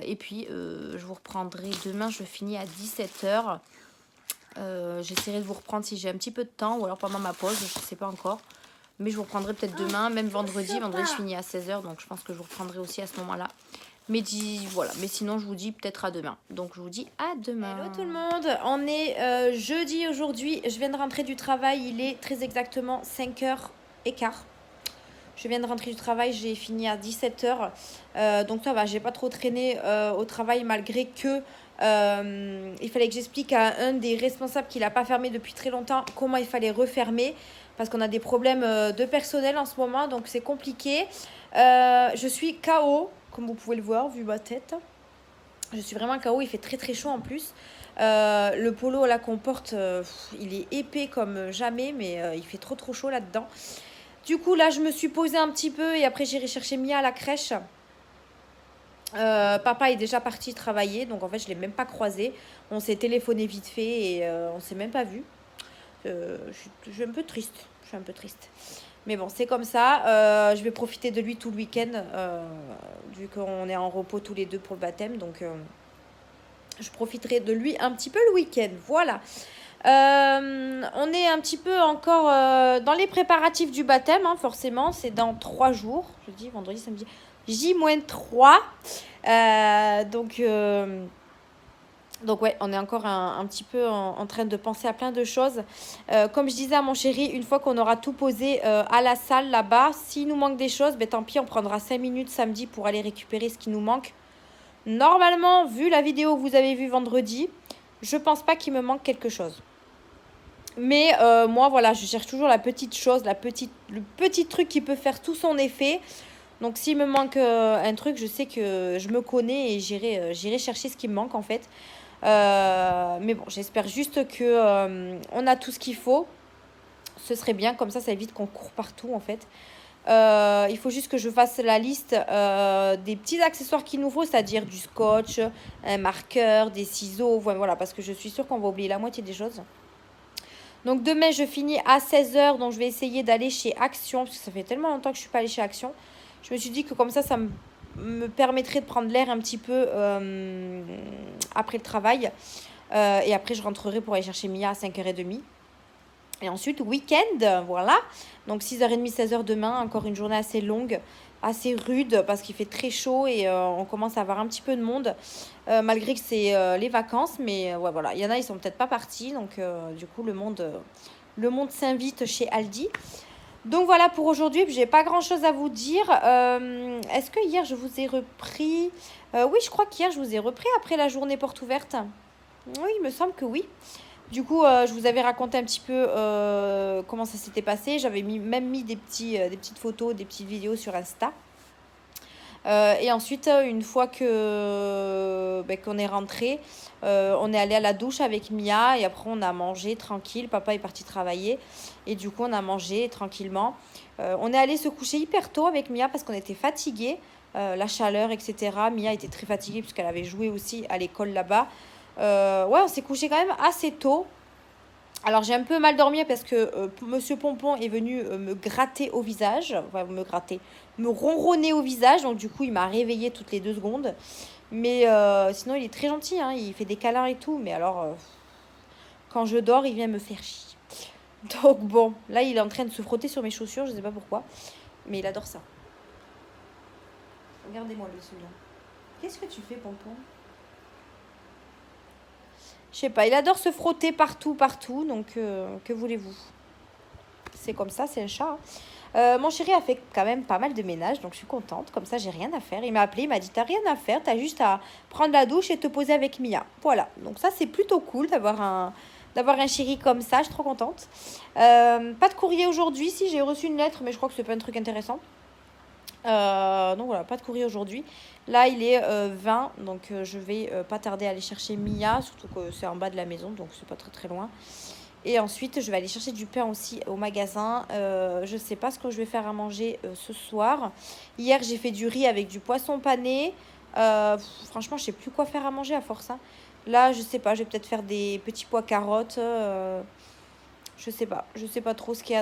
Et puis je vous reprendrai demain, je finis à 17 h. J'essaierai de vous reprendre si j'ai un petit peu de temps ou alors pendant ma pause, je sais pas encore, mais je vous reprendrai peut-être demain, même vendredi je finis à 16 h, donc je pense que je vous reprendrai aussi à ce moment là, mais voilà, mais sinon je vous dis peut-être à demain, donc je vous dis à demain. Hello tout le monde, on est jeudi aujourd'hui, je viens de rentrer du travail, il est très exactement 5h15. Je viens de rentrer du travail, j'ai fini à 17 h, donc ça va, j'ai pas trop traîné au travail malgré que il fallait que j'explique à un des responsables qui n'a pas fermé depuis très longtemps comment il fallait refermer parce qu'on a des problèmes de personnel en ce moment, donc c'est compliqué. Je suis KO, comme vous pouvez le voir vu ma tête. Je suis vraiment KO, il fait très chaud en plus. Le polo là qu'on porte, il est épais comme jamais, mais il fait trop chaud là-dedans. Du coup, là, je me suis posée un petit peu et après, j'irai chercher Mia à la crèche. Papa est déjà parti travailler, donc en fait, je ne l'ai même pas croisé. On s'est téléphoné vite fait et on ne s'est même pas vu. Je suis un peu triste. Je suis un peu triste. Mais bon, c'est comme ça. Je vais profiter de lui tout le week-end, vu qu'on est en repos tous les deux pour le baptême. Donc, je profiterai de lui un petit peu le week-end. Voilà. On est un petit peu encore dans les préparatifs du baptême, hein, forcément. C'est dans 3 jours. Jeudi, vendredi, samedi. J-3. Donc ouais, on est encore un petit peu en train de penser à plein de choses. Comme je disais à mon chéri, une fois qu'on aura tout posé à la salle là-bas, s'il nous manque des choses, ben tant pis, on prendra 5 minutes samedi pour aller récupérer ce qui nous manque. Normalement, vu la vidéo que vous avez vue vendredi, je pense pas qu'il me manque quelque chose. Mais moi, voilà, je cherche toujours la petite chose, le petit truc qui peut faire tout son effet. Donc, s'il me manque un truc, je sais que je me connais et j'irai chercher ce qui me manque, en fait. Mais bon, j'espère juste que on a tout ce qu'il faut. Ce serait bien, comme ça évite qu'on court partout, en fait. Il faut juste que je fasse la liste des petits accessoires qu'il nous faut, c'est-à-dire du scotch, un marqueur, des ciseaux, voilà, parce que je suis sûre qu'on va oublier la moitié des choses. Donc demain, je finis à 16h, donc je vais essayer d'aller chez Action, parce que ça fait tellement longtemps que je ne suis pas allée chez Action. Je me suis dit que comme ça me permettrait de prendre l'air un petit peu après le travail. Et après, je rentrerai pour aller chercher Mia à 5h30. Et ensuite, week-end, voilà. Donc 6h30, 16h demain, encore une journée assez longue, assez rude, parce qu'il fait très chaud et on commence à avoir un petit peu de monde, malgré que c'est les vacances. Mais ouais, voilà, il y en a, ils sont peut-être pas partis. Donc du coup, le monde s'invite chez Aldi. Donc voilà pour aujourd'hui, j'ai pas grand chose à vous dire. Est-ce que hier je vous ai repris oui, je crois qu'hier je vous ai repris après la journée porte ouverte. Oui, il me semble que oui. Du coup, je vous avais raconté un petit peu comment ça s'était passé. J'avais même mis des petites photos, des petites vidéos sur Insta. Et ensuite, une fois qu'on est rentré, on est allé à la douche avec Mia et après on a mangé tranquille. Papa est parti travailler et du coup on a mangé tranquillement. On est allé se coucher hyper tôt avec Mia parce qu'on était fatigués, la chaleur, etc. Mia était très fatiguée puisqu'elle avait joué aussi à l'école là-bas. Ouais, on s'est couché quand même assez tôt. Alors j'ai un peu mal dormi parce que Monsieur Pompon est venu me gratter au visage, enfin me ronronner au visage, donc du coup il m'a réveillée toutes les 2 secondes. Mais sinon il est très gentil, hein, il fait des câlins et tout, mais alors quand je dors il vient me faire chier. Donc bon, là il est en train de se frotter sur mes chaussures, je sais pas pourquoi, mais il adore ça. Regardez-moi le celui-là. Qu'est-ce que tu fais, Pompon ? Je sais pas, il adore se frotter partout, donc que voulez-vous ? C'est comme ça, c'est un chat. Mon chéri a fait quand même pas mal de ménage, donc je suis contente. Comme ça, j'ai rien à faire. Il m'a appelé, il m'a dit, t'as rien à faire, t'as juste à prendre la douche et te poser avec Mia. Voilà, donc ça, c'est plutôt cool d'avoir un chéri comme ça, je suis trop contente. Pas de courrier aujourd'hui, si j'ai reçu une lettre, mais je crois que c'est pas un truc intéressant. Donc voilà, pas de courrier aujourd'hui. Là il est 20, donc je vais pas tarder à aller chercher Mia, surtout que c'est en bas de la maison, donc c'est pas très loin. Et ensuite je vais aller chercher du pain aussi au magasin. Je sais pas ce que je vais faire à manger ce soir. Hier j'ai fait du riz avec du poisson pané. Franchement je sais plus quoi faire à manger à force, hein. Là je sais pas, je vais peut-être faire des petits pois carottes. Je sais pas trop ce qui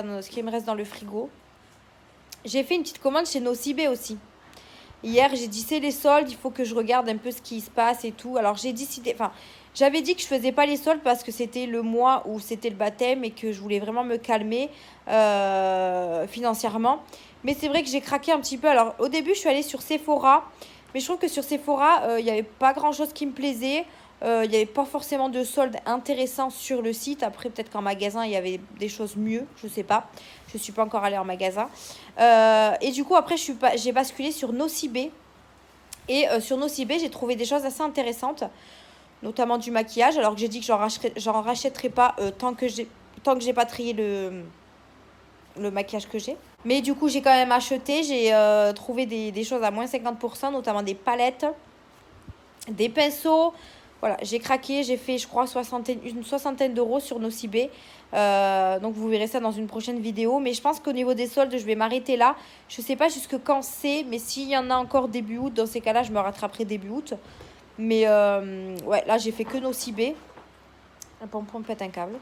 me reste dans le frigo. J'ai fait une petite commande chez Nocibé aussi. Hier, j'ai dit c'est les soldes, il faut que je regarde un peu ce qui se passe et tout. Alors j'ai décidé, j'avais dit que je faisais pas les soldes parce que c'était le mois où c'était le baptême et que je voulais vraiment me calmer financièrement. Mais c'est vrai que j'ai craqué un petit peu. Alors au début, je suis allée sur Sephora, mais je trouve que sur Sephora, il n'y avait pas grand chose qui me plaisait. Il n'y avait pas forcément de soldes intéressants sur le site. Après, peut-être qu'en magasin, il y avait des choses mieux. Je sais pas. Je ne suis pas encore allée en magasin. Et du coup, après, j'ai basculé sur Nocibé. Et sur Nocibé, j'ai trouvé des choses assez intéressantes. Notamment du maquillage. Alors que j'ai dit que j'en rachèterai pas tant que j'ai pas trié le maquillage que j'ai. Mais du coup, j'ai quand même acheté. J'ai trouvé des choses à moins 50%. Notamment des palettes, des pinceaux. Voilà, j'ai craqué, j'ai fait je crois une soixantaine d'euros sur Nocibé. Donc vous verrez ça dans une prochaine vidéo. Mais je pense qu'au niveau des soldes, je vais m'arrêter là. Je sais pas jusque quand c'est, mais s'il y en a encore début août, dans ces cas-là, je me rattraperai début août. Mais ouais, là j'ai fait que Nocibé. Un pompon pète un câble.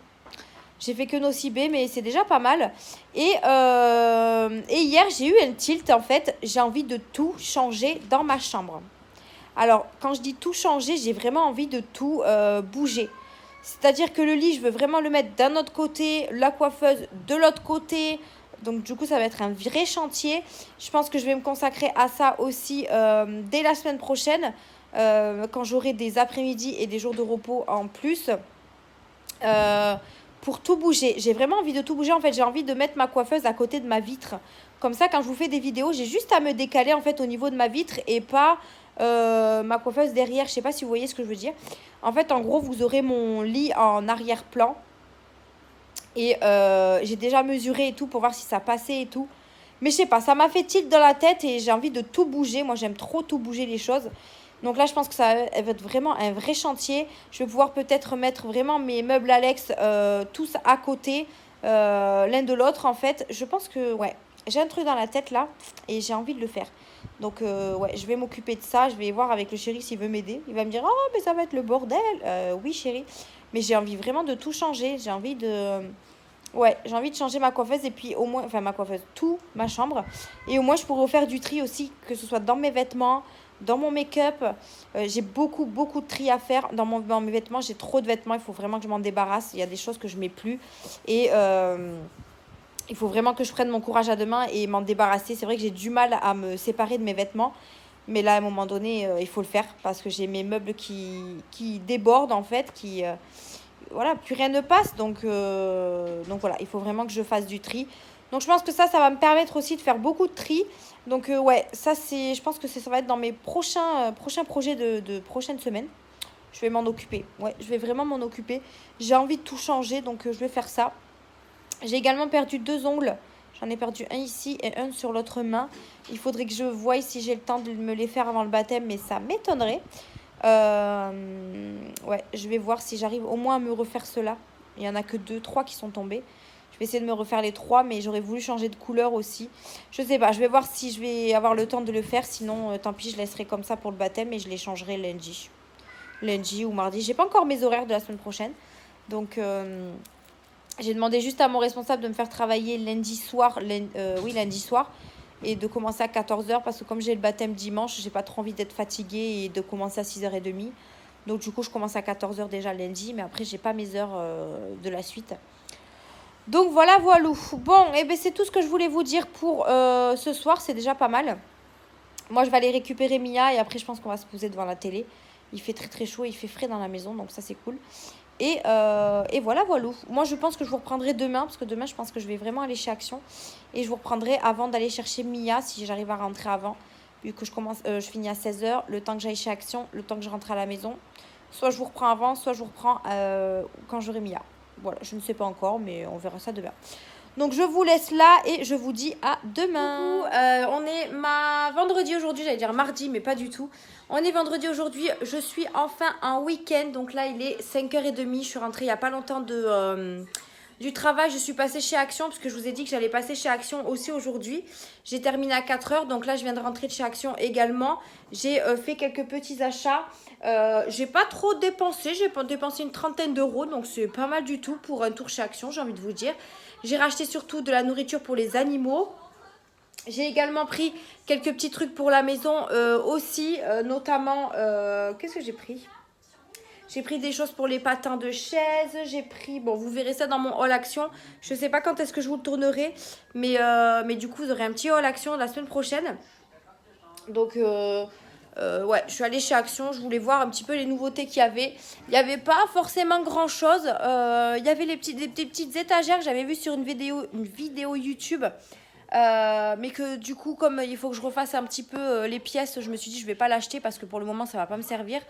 J'ai fait que Nocibé, mais c'est déjà pas mal. Et hier, j'ai eu un tilt en fait. J'ai envie de tout changer dans ma chambre. Alors, quand je dis tout changer, j'ai vraiment envie de tout bouger. C'est-à-dire que le lit, je veux vraiment le mettre d'un autre côté, la coiffeuse de l'autre côté. Donc, du coup, ça va être un vrai chantier. Je pense que je vais me consacrer à ça aussi dès la semaine prochaine, quand j'aurai des après-midi et des jours de repos en plus. Pour tout bouger. J'ai vraiment envie de tout bouger. En fait, j'ai envie de mettre ma coiffeuse à côté de ma vitre. Comme ça, quand je vous fais des vidéos, j'ai juste à me décaler en fait au niveau de ma vitre et pas ma coiffeuse derrière. Je sais pas si vous voyez ce que je veux dire. En fait, en gros, vous aurez mon lit en arrière-plan. Et j'ai déjà mesuré et tout pour voir si ça passait et tout. Mais je sais pas, ça m'a fait tilt dans la tête et j'ai envie de tout bouger. Moi, j'aime trop tout bouger les choses. Donc là, je pense que ça va être vraiment un vrai chantier. Je vais pouvoir peut-être mettre vraiment mes meubles Alex tous à côté, l'un de l'autre en fait. Je pense que, ouais, j'ai un truc dans la tête là et j'ai envie de le faire. Donc, ouais, je vais m'occuper de ça. Je vais voir avec le chéri s'il veut m'aider. Il va me dire, oh, mais ça va être le bordel. Oui, chéri. Mais j'ai envie vraiment de tout changer. J'ai envie de... Ouais, j'ai envie de changer ma coiffeuse et puis au moins, enfin ma coiffeuse, tout, ma chambre. Et au moins, je pourrais faire du tri aussi, que ce soit dans mes vêtements, dans mon make-up. J'ai beaucoup, beaucoup de tri à faire dans mes vêtements. J'ai trop de vêtements, il faut vraiment que je m'en débarrasse. Il y a des choses que je mets plus. Et il faut vraiment que je prenne mon courage à deux mains et m'en débarrasser. C'est vrai que j'ai du mal à me séparer de mes vêtements. Mais là, à un moment donné, il faut le faire parce que j'ai mes meubles qui débordent en fait, voilà, plus rien ne passe. Donc voilà, il faut vraiment que je fasse du tri. Donc je pense que ça va me permettre aussi de faire beaucoup de tri. Donc ouais, ça c'est, je pense que ça va être dans mes prochains projets de prochaine semaine. Je vais m'en occuper. Ouais, je vais vraiment m'en occuper. J'ai envie de tout changer, donc je vais faire ça. J'ai également perdu 2 ongles. J'en ai perdu un ici et un sur l'autre main. Il faudrait que je voie si j'ai le temps de me les faire avant le baptême, mais ça m'étonnerait. Ouais, je vais voir si j'arrive au moins à me refaire cela. Il y en a que 2, 3 qui sont tombés. Je vais essayer de me refaire les 3, mais j'aurais voulu changer de couleur aussi. Je sais pas, je vais voir si je vais avoir le temps de le faire. Sinon, tant pis, je laisserai comme ça pour le baptême et je les changerai lundi. Lundi ou mardi. J'ai pas encore mes horaires de la semaine prochaine. Donc, j'ai demandé juste à mon responsable de me faire travailler lundi soir. Lundi soir. Et de commencer à 14h parce que comme j'ai le baptême dimanche, j'ai pas trop envie d'être fatiguée et de commencer à 6h30. Donc du coup, je commence à 14h déjà lundi, mais après, j'ai pas mes heures de la suite. Donc voilà, voilou. Bon, et ben c'est tout ce que je voulais vous dire pour ce soir, c'est déjà pas mal. Moi, je vais aller récupérer Mia et après, je pense qu'on va se poser devant la télé. Il fait très très chaud, il fait frais dans la maison, donc ça c'est cool. Et voilà, voilou. Moi, je pense que je vous reprendrai demain, parce que demain, je pense que je vais vraiment aller chez Action. Et je vous reprendrai avant d'aller chercher Mia, si j'arrive à rentrer avant. Vu que je finis à 16h, le temps que j'aille chez Action, le temps que je rentre à la maison. Soit je vous reprends avant, soit je vous reprends quand j'aurai Mia. Voilà, je ne sais pas encore, mais on verra ça demain. Donc, je vous laisse là et je vous dis à demain. Coucou, on est vendredi aujourd'hui, j'allais dire mardi, mais pas du tout. On est vendredi aujourd'hui, je suis enfin en week-end. Donc là, il est 5h30. Je suis rentrée il n'y a pas longtemps du travail. Je suis passée chez Action parce que je vous ai dit que j'allais passer chez Action aussi aujourd'hui. J'ai terminé à 4h. Donc là, je viens de rentrer de chez Action également. J'ai fait quelques petits achats. J'ai pas trop dépensé. J'ai dépensé une trentaine d'euros. Donc c'est pas mal du tout pour un tour chez Action, j'ai envie de vous dire. J'ai racheté surtout de la nourriture pour les animaux. J'ai également pris quelques petits trucs pour la maison aussi, notamment, qu'est-ce que j'ai pris? J'ai pris des choses pour les patins de chaise, j'ai pris, bon vous verrez ça dans mon haul action, je sais pas quand est-ce que je vous le tournerai, mais du coup vous aurez un petit haul action la semaine prochaine. Donc ouais, je suis allée chez Action, je voulais voir un petit peu les nouveautés qu'il y avait. Il n'y avait pas forcément grand chose, il y avait des petites étagères que j'avais vues sur une vidéo YouTube. Mais que du coup comme il faut que je refasse un petit peu les pièces, je me suis dit je vais pas l'acheter parce que pour le moment ça va pas me servir,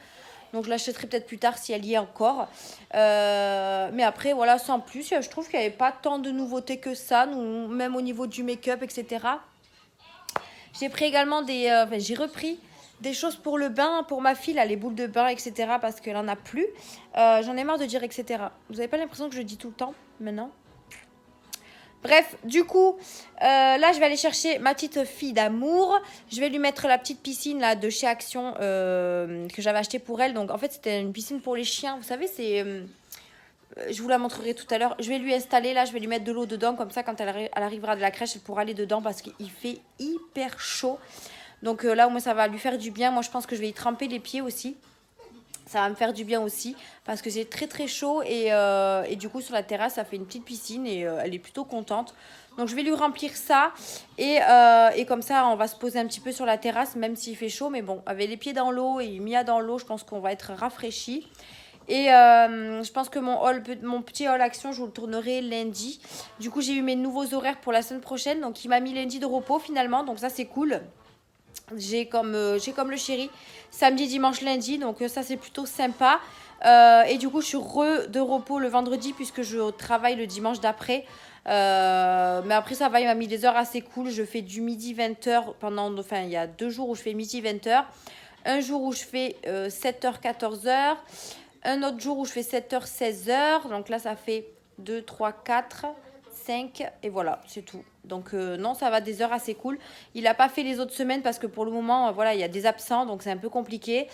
donc je l'achèterai peut-être plus tard si elle y est encore. Mais après voilà, sans plus, je trouve qu'il n'y avait pas tant de nouveautés que ça, même au niveau du make-up, etc. J'ai pris également j'ai repris des choses pour le bain, pour ma fille, là, les boules de bain, etc. Parce qu'elle en a plus. J'en ai marre de dire etc. Vous n'avez pas l'impression que je dis tout le temps maintenant? Bref, du coup, là, je vais aller chercher ma petite fille d'amour. Je vais lui mettre la petite piscine là de chez Action que j'avais acheté pour elle. Donc, en fait, c'était une piscine pour les chiens. Vous savez, c'est... je vous la montrerai tout à l'heure. Je vais lui installer, là, je vais lui mettre de l'eau dedans. Comme ça, quand elle arrivera de la crèche, elle pourra aller dedans parce qu'il fait hyper chaud. Donc là, au moins, ça va lui faire du bien. Moi, je pense que je vais y tremper les pieds aussi. Ça va me faire du bien aussi parce que j'ai très très chaud et du coup sur la terrasse ça fait une petite piscine et elle est plutôt contente. Donc je vais lui remplir ça et comme ça on va se poser un petit peu sur la terrasse même s'il fait chaud. Mais bon, avec les pieds dans l'eau et Mia dans l'eau, je pense qu'on va être rafraîchi. Et je pense que mon petit haul action, je vous le tournerai lundi. Du coup j'ai eu mes nouveaux horaires pour la semaine prochaine. Donc il m'a mis lundi de repos finalement, donc ça c'est cool. J'ai comme le chéri samedi, dimanche, lundi. Donc ça c'est plutôt sympa. Et du coup je suis de repos le vendredi puisque je travaille le dimanche d'après. Mais après ça va, il m'a mis des heures assez cool. Je fais du midi 20h enfin il y a 2 jours où je fais midi 20h. Un jour où je fais 7h 14h. Un autre jour où je fais 7h 16h. Donc là ça fait 2, 3, 4... 5 et voilà, c'est tout. Donc non, ça va, des heures assez cool. Il n'a pas fait les autres semaines parce que pour le moment, voilà, il y a des absents, donc c'est un peu compliqué.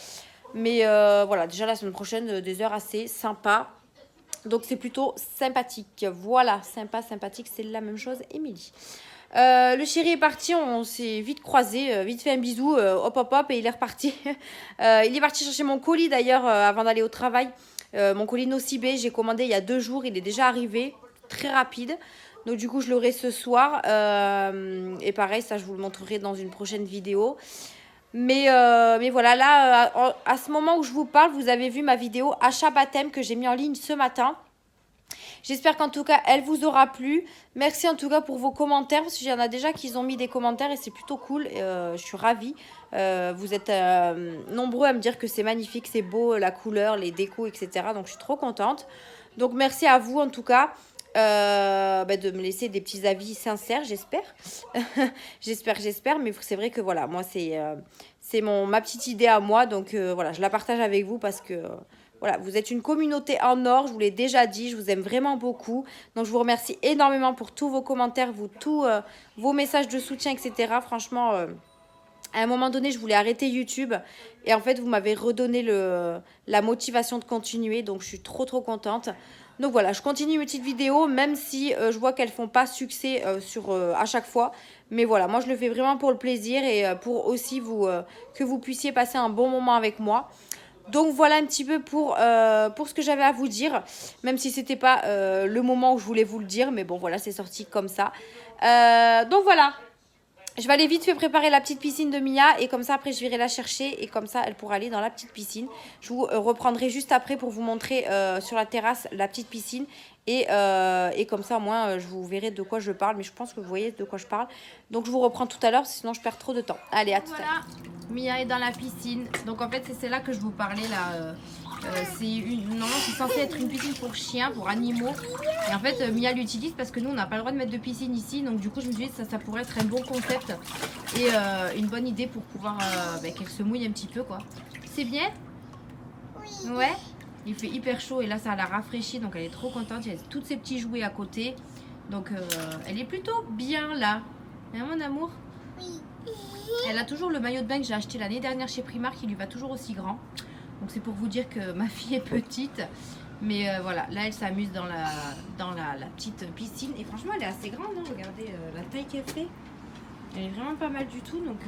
Mais voilà, déjà la semaine prochaine, des heures assez sympas. Donc c'est plutôt sympathique. Voilà, sympa, sympathique, c'est la même chose, Émilie. Le chéri est parti, on s'est vite croisé, vite fait un bisou, hop hop hop, et il est reparti. Il est parti chercher mon colis d'ailleurs avant d'aller au travail. Mon colis Nocibé, j'ai commandé il y a 2 jours, il est déjà arrivé, très rapide. Donc du coup je l'aurai ce soir et pareil ça je vous le montrerai dans une prochaine vidéo. Mais voilà, là à ce moment où je vous parle, vous avez vu ma vidéo achat baptême que j'ai mis en ligne ce matin. J'espère qu'en tout cas elle vous aura plu. Merci en tout cas pour vos commentaires parce qu'il y en a déjà qui ont mis des commentaires et c'est plutôt cool. Je suis ravie. Vous êtes nombreux à me dire que c'est magnifique, c'est beau, la couleur, les décos, etc. Donc je suis trop contente. Donc merci à vous en tout cas. De me laisser des petits avis sincères, j'espère. j'espère, mais c'est vrai que voilà, moi c'est ma petite idée à moi, donc voilà, je la partage avec vous parce que voilà, vous êtes une communauté en or, je vous l'ai déjà dit, je vous aime vraiment beaucoup, donc je vous remercie énormément pour tous vos commentaires, tous vos messages de soutien, etc. Franchement, à un moment donné, je voulais arrêter YouTube et en fait, vous m'avez redonné la motivation de continuer, donc je suis trop contente. Donc voilà, je continue mes petites vidéos, même si je vois qu'elles font pas succès à chaque fois. Mais voilà, moi je le fais vraiment pour le plaisir et pour aussi que vous puissiez passer un bon moment avec moi. Donc voilà un petit peu pour ce que j'avais à vous dire, même si c'était pas le moment où je voulais vous le dire. Mais bon voilà, c'est sorti comme ça. Donc voilà. Je vais aller vite fait préparer la petite piscine de Mia et comme ça après je vais la chercher et comme ça elle pourra aller dans la petite piscine. Je vous reprendrai juste après pour vous montrer sur la terrasse la petite piscine et comme ça au moins je vous verrai de quoi je parle, mais je pense que vous voyez de quoi je parle. Donc je vous reprends tout à l'heure sinon je perds trop de temps. Allez, à tout à l'heure. Mia est dans la piscine, donc en fait c'est celle-là que je vous parlais là. C'est censé être une piscine pour chiens, pour animaux. Et en fait, Mia l'utilise parce que nous, on n'a pas le droit de mettre de piscine ici. Donc du coup, je me suis dit que ça pourrait être un bon concept et une bonne idée pour pouvoir qu'elle se mouille un petit peu, quoi. C'est bien? Oui. Ouais. Il fait hyper chaud et là, ça la rafraîchit. Donc elle est trop contente. Il y a tous ses petits jouets à côté. Donc elle est plutôt bien là. Hein, mon amour? Oui. Elle a toujours le maillot de bain que j'ai acheté l'année dernière chez Primark. Qui lui va toujours aussi grand. Donc c'est pour vous dire que ma fille est petite. Mais voilà, là elle s'amuse dans la petite piscine. Et franchement elle est assez grande, hein. Regardez la taille qu'elle fait. Elle est vraiment pas mal du tout. Donc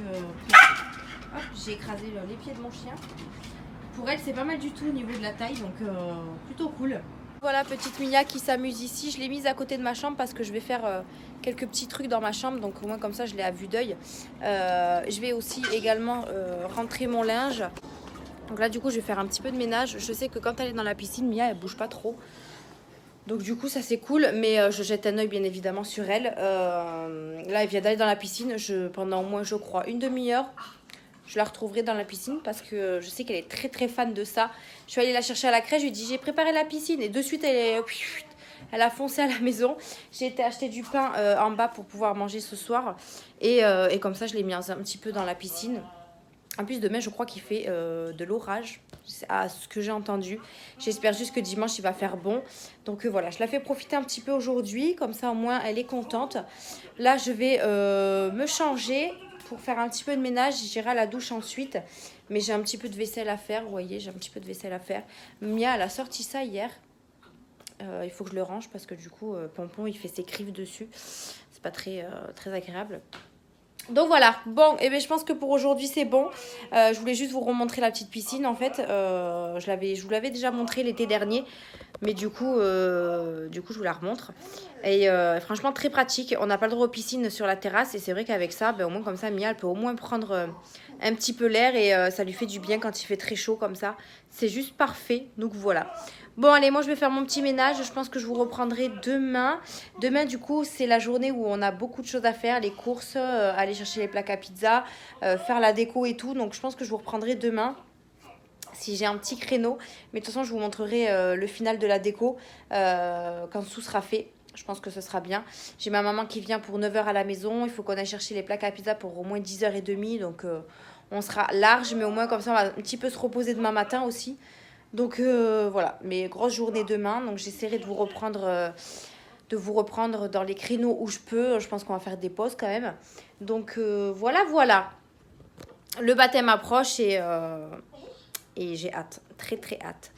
hop, j'ai écrasé les pieds de mon chien. Pour elle c'est pas mal du tout au niveau de la taille. Donc plutôt cool. Voilà, petite Mia qui s'amuse ici. Je l'ai mise à côté de ma chambre parce que je vais faire quelques petits trucs dans ma chambre. Donc au moins comme ça je l'ai à vue d'œil. Je vais aussi également rentrer mon linge. Donc là du coup je vais faire un petit peu de ménage. Je sais que quand elle est dans la piscine, Mia elle bouge pas trop. Donc du coup ça c'est cool. Mais je jette un œil bien évidemment sur elle. Là elle vient d'aller dans la piscine. Pendant au moins je crois une demi-heure. Je la retrouverai dans la piscine parce que je sais qu'elle est très fan de ça. Je suis allée la chercher à la crèche. Je lui ai dit j'ai préparé la piscine. Et de suite elle a foncé à la maison. J'ai été acheter du pain en bas pour pouvoir manger ce soir. Et comme ça je l'ai mis un petit peu dans la piscine. En plus, demain, je crois qu'il fait de l'orage, à ce que j'ai entendu. J'espère juste que dimanche, il va faire bon. Donc voilà, je la fais profiter un petit peu aujourd'hui. Comme ça, au moins, elle est contente. Là, je vais me changer pour faire un petit peu de ménage. J'irai à la douche ensuite. Mais j'ai un petit peu de vaisselle à faire. Vous voyez, j'ai un petit peu de vaisselle à faire. Mia, elle a sorti ça hier. Il faut que je le range parce que du coup, Pompon, il fait ses griffes dessus. C'est pas très agréable. Donc voilà, bon, et bien je pense que pour aujourd'hui c'est bon. Je voulais juste vous remontrer la petite piscine en fait. Je vous l'avais déjà montré l'été dernier, mais du coup je vous la remontre. Et franchement très pratique. On n'a pas le droit aux piscines sur la terrasse et c'est vrai qu'avec ça, ben, au moins comme ça, Mia elle peut au moins prendre un petit peu l'air et ça lui fait du bien quand il fait très chaud comme ça. C'est juste parfait, donc voilà. Bon, allez, moi, je vais faire mon petit ménage. Je pense que je vous reprendrai demain. Demain, du coup, c'est la journée où on a beaucoup de choses à faire. Les courses, aller chercher les plaques à pizza, faire la déco et tout. Donc, je pense que je vous reprendrai demain si j'ai un petit créneau. Mais de toute façon, je vous montrerai le final de la déco quand tout sera fait. Je pense que ce sera bien. J'ai ma maman qui vient pour 9h à la maison. Il faut qu'on aille chercher les plaques à pizza pour au moins 10h30. Donc, on sera large. Mais au moins, comme ça, on va un petit peu se reposer demain matin aussi. Donc voilà, mais grosse journée demain. Donc j'essaierai de vous reprendre dans les créneaux où je peux. Je pense qu'on va faire des pauses quand même. Donc voilà. Le baptême approche et j'ai hâte, très hâte.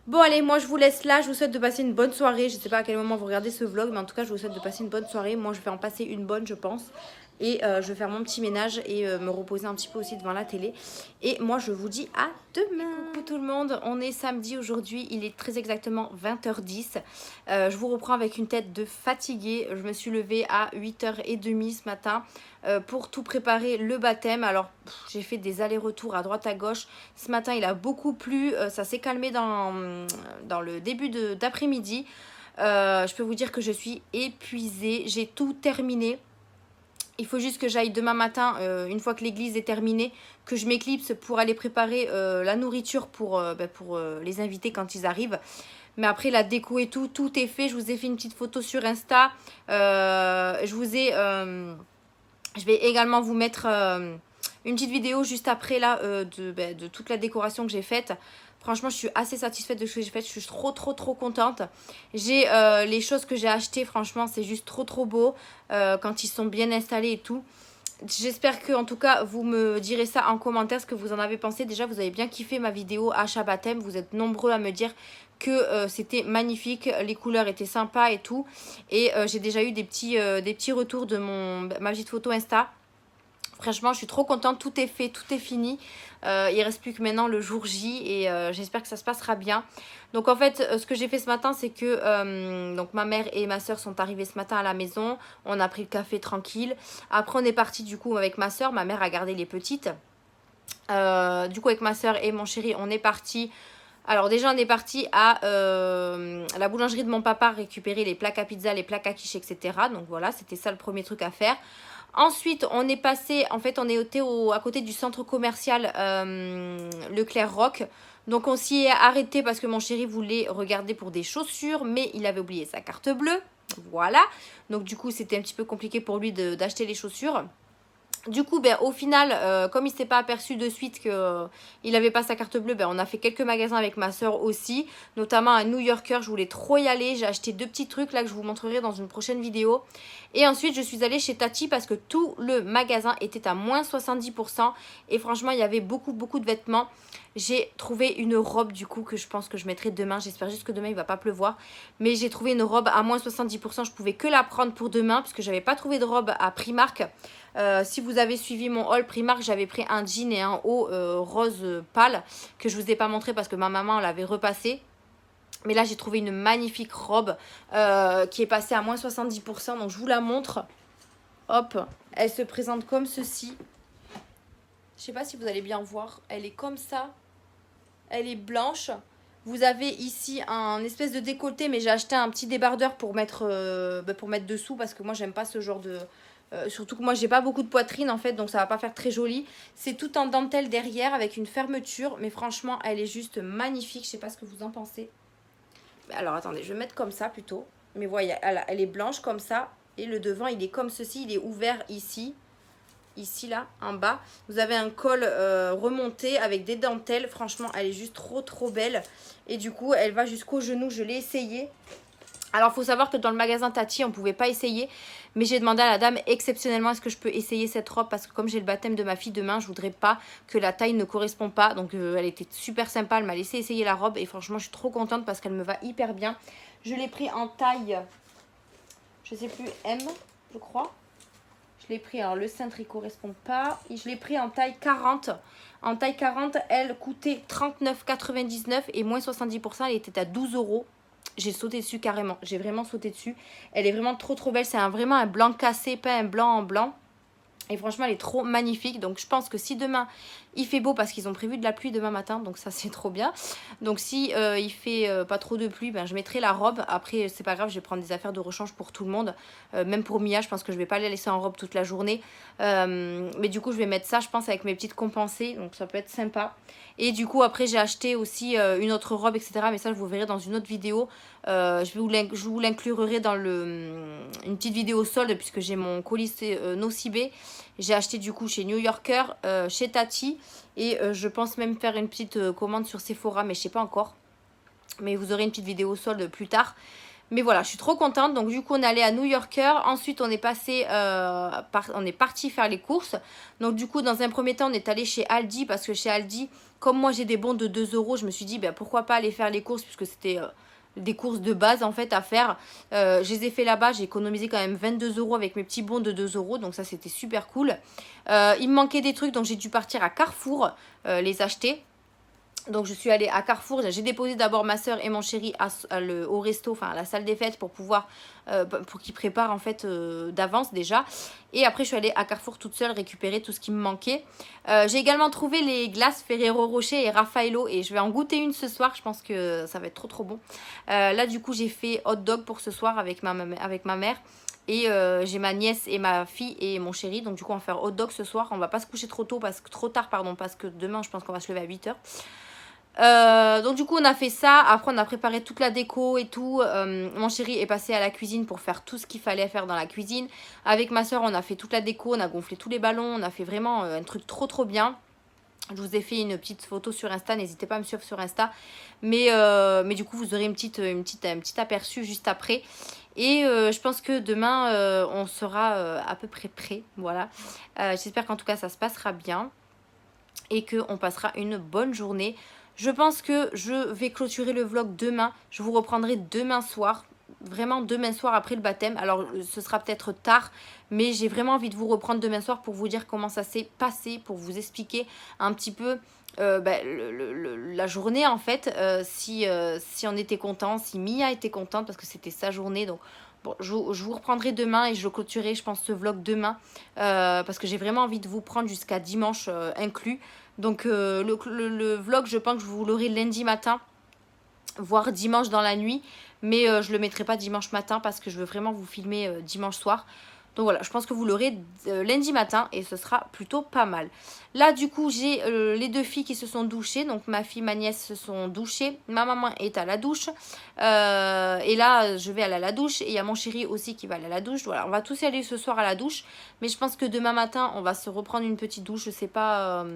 Bon allez, moi je vous laisse là. Je vous souhaite de passer une bonne soirée. Je ne sais pas à quel moment vous regardez ce vlog, mais en tout cas je vous souhaite de passer une bonne soirée. Moi je vais en passer une bonne, je pense. Et je vais faire mon petit ménage et me reposer un petit peu aussi devant la télé. Et moi, je vous dis à demain. Coucou tout le monde, on est samedi aujourd'hui. Il est très exactement 20h10. Je vous reprends avec une tête de fatiguée. Je me suis levée à 8h30 ce matin pour tout préparer le baptême. Alors, j'ai fait des allers-retours à droite à gauche. Ce matin, il a beaucoup plu. Ça s'est calmé dans le début d'après-midi. Je peux vous dire que je suis épuisée. J'ai tout terminé. Il faut juste que j'aille demain matin, une fois que l'église est terminée, que je m'éclipse pour aller préparer la nourriture pour les invités quand ils arrivent. Mais après, la déco et tout, tout est fait. Je vous ai fait une petite photo sur Insta. Je vais également vous mettre une petite vidéo juste après là de toute la décoration que j'ai faite. Franchement, je suis assez satisfaite de ce que j'ai fait. Je suis trop contente. J'ai les choses que j'ai achetées. Franchement, c'est juste trop beau quand ils sont bien installés et tout. J'espère que, en tout cas, vous me direz ça en commentaire, ce que vous en avez pensé. Déjà, vous avez bien kiffé ma vidéo achat baptême. Vous êtes nombreux à me dire que c'était magnifique. Les couleurs étaient sympas et tout. Et j'ai déjà eu des petits retours de ma petite photo Insta. Franchement, je suis trop contente. Tout est fait, tout est fini. Il reste plus que maintenant le jour J et j'espère que ça se passera bien. Donc en fait, ce que j'ai fait ce matin, c'est que donc ma mère et ma soeur sont arrivées ce matin à la maison. On a pris le café tranquille. Après, on est parti du coup avec ma soeur. Ma mère a gardé les petites. Du coup, avec ma soeur et mon chéri, on est parti. Alors déjà, on est parti à la boulangerie de mon papa récupérer les plaques à pizza, les plaques à quiche, etc. Donc voilà, c'était ça le premier truc à faire. Ensuite, on est passé, en fait, on était à côté du centre commercial Leclerc Rock. Donc, on s'y est arrêté parce que mon chéri voulait regarder pour des chaussures, mais il avait oublié sa carte bleue. Voilà. Donc, du coup, c'était un petit peu compliqué pour lui d'acheter les chaussures. Du coup, au final, comme il ne s'est pas aperçu de suite qu'il n'avait pas sa carte bleue, on a fait quelques magasins avec ma soeur aussi. Notamment un New Yorker, je voulais trop y aller. J'ai acheté 2 petits trucs là que je vous montrerai dans une prochaine vidéo. Et ensuite, je suis allée chez Tati parce que tout le magasin était à moins 70%. Et franchement, il y avait beaucoup de vêtements. J'ai trouvé une robe du coup que je pense que je mettrai demain. J'espère juste que demain il ne va pas pleuvoir. Mais j'ai trouvé une robe à moins 70%. Je pouvais que la prendre pour demain puisque je n'avais pas trouvé de robe à Primark. Si vous avez suivi mon haul Primark, j'avais pris un jean et un haut rose pâle que je ne vous ai pas montré parce que ma maman l'avait repassé. Mais là, j'ai trouvé une magnifique robe qui est passée à moins 70%. Donc, je vous la montre. Hop, elle se présente comme ceci. Je ne sais pas si vous allez bien voir. Elle est comme ça. Elle est blanche. Vous avez ici un espèce de décolleté, mais j'ai acheté un petit débardeur pour mettre dessous parce que moi, j'aime pas ce genre de... surtout que moi, j'ai pas beaucoup de poitrine en fait, donc ça va pas faire très joli. C'est tout en dentelle derrière avec une fermeture. Mais franchement, elle est juste magnifique. Je sais pas ce que vous en pensez. Alors attendez, je vais mettre comme ça plutôt. Mais voyez, elle est blanche comme ça. Et le devant, il est comme ceci. Il est ouvert ici. ici là en bas. Vous avez un col remonté avec des dentelles. Franchement, elle est juste trop belle. Et du coup, elle va jusqu'au genou. Je l'ai essayée. Alors, il faut savoir que dans le magasin Tati, on ne pouvait pas essayer. Mais j'ai demandé à la dame exceptionnellement est-ce que je peux essayer cette robe. Parce que comme j'ai le baptême de ma fille demain, je voudrais pas que la taille ne correspond pas. Donc, elle était super sympa. Elle m'a laissé essayer la robe. Et franchement, je suis trop contente parce qu'elle me va hyper bien. Je l'ai pris en taille, je sais plus, M, je crois. Je l'ai pris, alors le cintre il correspond pas. Je l'ai pris en taille 40. En taille 40, elle coûtait 39,99 et moins 70%, elle était à 12 €. J'ai sauté dessus carrément, j'ai vraiment sauté dessus. Elle est vraiment trop belle, c'est vraiment un blanc cassé, pas un blanc en blanc. Et franchement, elle est trop magnifique. Donc, je pense que si demain, il fait beau parce qu'ils ont prévu de la pluie demain matin. Donc, ça, c'est trop bien. Donc, si il fait pas trop de pluie, ben, je mettrai la robe. Après, c'est pas grave, je vais prendre des affaires de rechange pour tout le monde. Même pour Mia, je pense que je vais pas la laisser en robe toute la journée. Mais du coup, je vais mettre ça, je pense, avec mes petites compensées. Donc, ça peut être sympa. Et du coup, après, j'ai acheté aussi une autre robe, etc. Mais ça, je vous verrai dans une autre vidéo. Je vous l'inclurerai dans une petite vidéo solde puisque j'ai mon colis Nocibé. J'ai acheté du coup chez New Yorker, chez Tati et je pense même faire une petite commande sur Sephora mais je sais pas encore. Mais vous aurez une petite vidéo solde plus tard. Mais voilà, je suis trop contente. Donc du coup, on est allé à New Yorker. Ensuite, on est passé, on est parti faire les courses. Donc du coup, dans un premier temps, on est allé chez Aldi parce que chez Aldi, comme moi j'ai des bons de 2 €, je me suis dit ben, pourquoi pas aller faire les courses puisque c'était des courses de base en fait à faire. Je les ai fait là-bas, j'ai économisé quand même 22 € avec mes petits bons de 2 €, donc ça c'était super cool. Il me manquait des trucs donc j'ai dû partir à Carrefour les acheter. Donc je suis allée à Carrefour, j'ai déposé d'abord ma soeur et mon chéri au resto, enfin à la salle des fêtes pour pouvoir, pour qu'ils préparent en fait d'avance déjà. Et après je suis allée à Carrefour toute seule récupérer tout ce qui me manquait. J'ai également trouvé les glaces Ferrero Rocher et Raffaello et je vais en goûter une ce soir, je pense que ça va être trop bon. Là du coup j'ai fait hot dog pour ce soir avec ma mère. Et j'ai ma nièce et ma fille et mon chéri. Donc du coup on va faire hot dog ce soir. On va pas se coucher trop tard parce que demain je pense qu'on va se lever à 8 h. Donc du coup on a fait ça. Après on a préparé toute la déco et tout. Mon chéri est passé à la cuisine pour faire tout ce qu'il fallait faire dans la cuisine. Avec ma soeur on a fait toute la déco. On a gonflé tous les ballons. On a fait vraiment un truc trop bien. Je vous ai fait une petite photo sur Insta. N'hésitez pas à me suivre sur Insta. Mais du coup vous aurez un petit aperçu juste après. Et je pense que demain on sera à peu près prêt. Voilà. J'espère qu'en tout cas ça se passera bien. Et qu'on passera une bonne journée. Je pense que je vais clôturer le vlog demain. Je vous reprendrai demain soir. Vraiment demain soir après le baptême. Alors ce sera peut-être tard. Mais j'ai vraiment envie de vous reprendre demain soir pour vous dire comment ça s'est passé. Pour vous expliquer un petit peu la journée en fait. Si on était content. Si Mia était contente parce que c'était sa journée. Donc bon, je vous reprendrai demain et je clôturerai je pense ce vlog demain. Parce que j'ai vraiment envie de vous prendre jusqu'à dimanche inclus. Donc le vlog je pense que vous l'aurez lundi matin, voire dimanche dans la nuit. Mais je le mettrai pas dimanche matin parce que je veux vraiment vous filmer dimanche soir. Donc voilà, je pense que vous l'aurez lundi matin et ce sera plutôt pas mal. Là du coup j'ai les deux filles qui se sont douchées. Donc ma fille, ma nièce se sont douchées. Ma maman est à la douche. Et là je vais aller à la douche. Et il y a mon chéri aussi qui va aller à la douche. Voilà, on va tous y aller ce soir à la douche. Mais je pense que demain matin on va se reprendre une petite douche. Je sais pas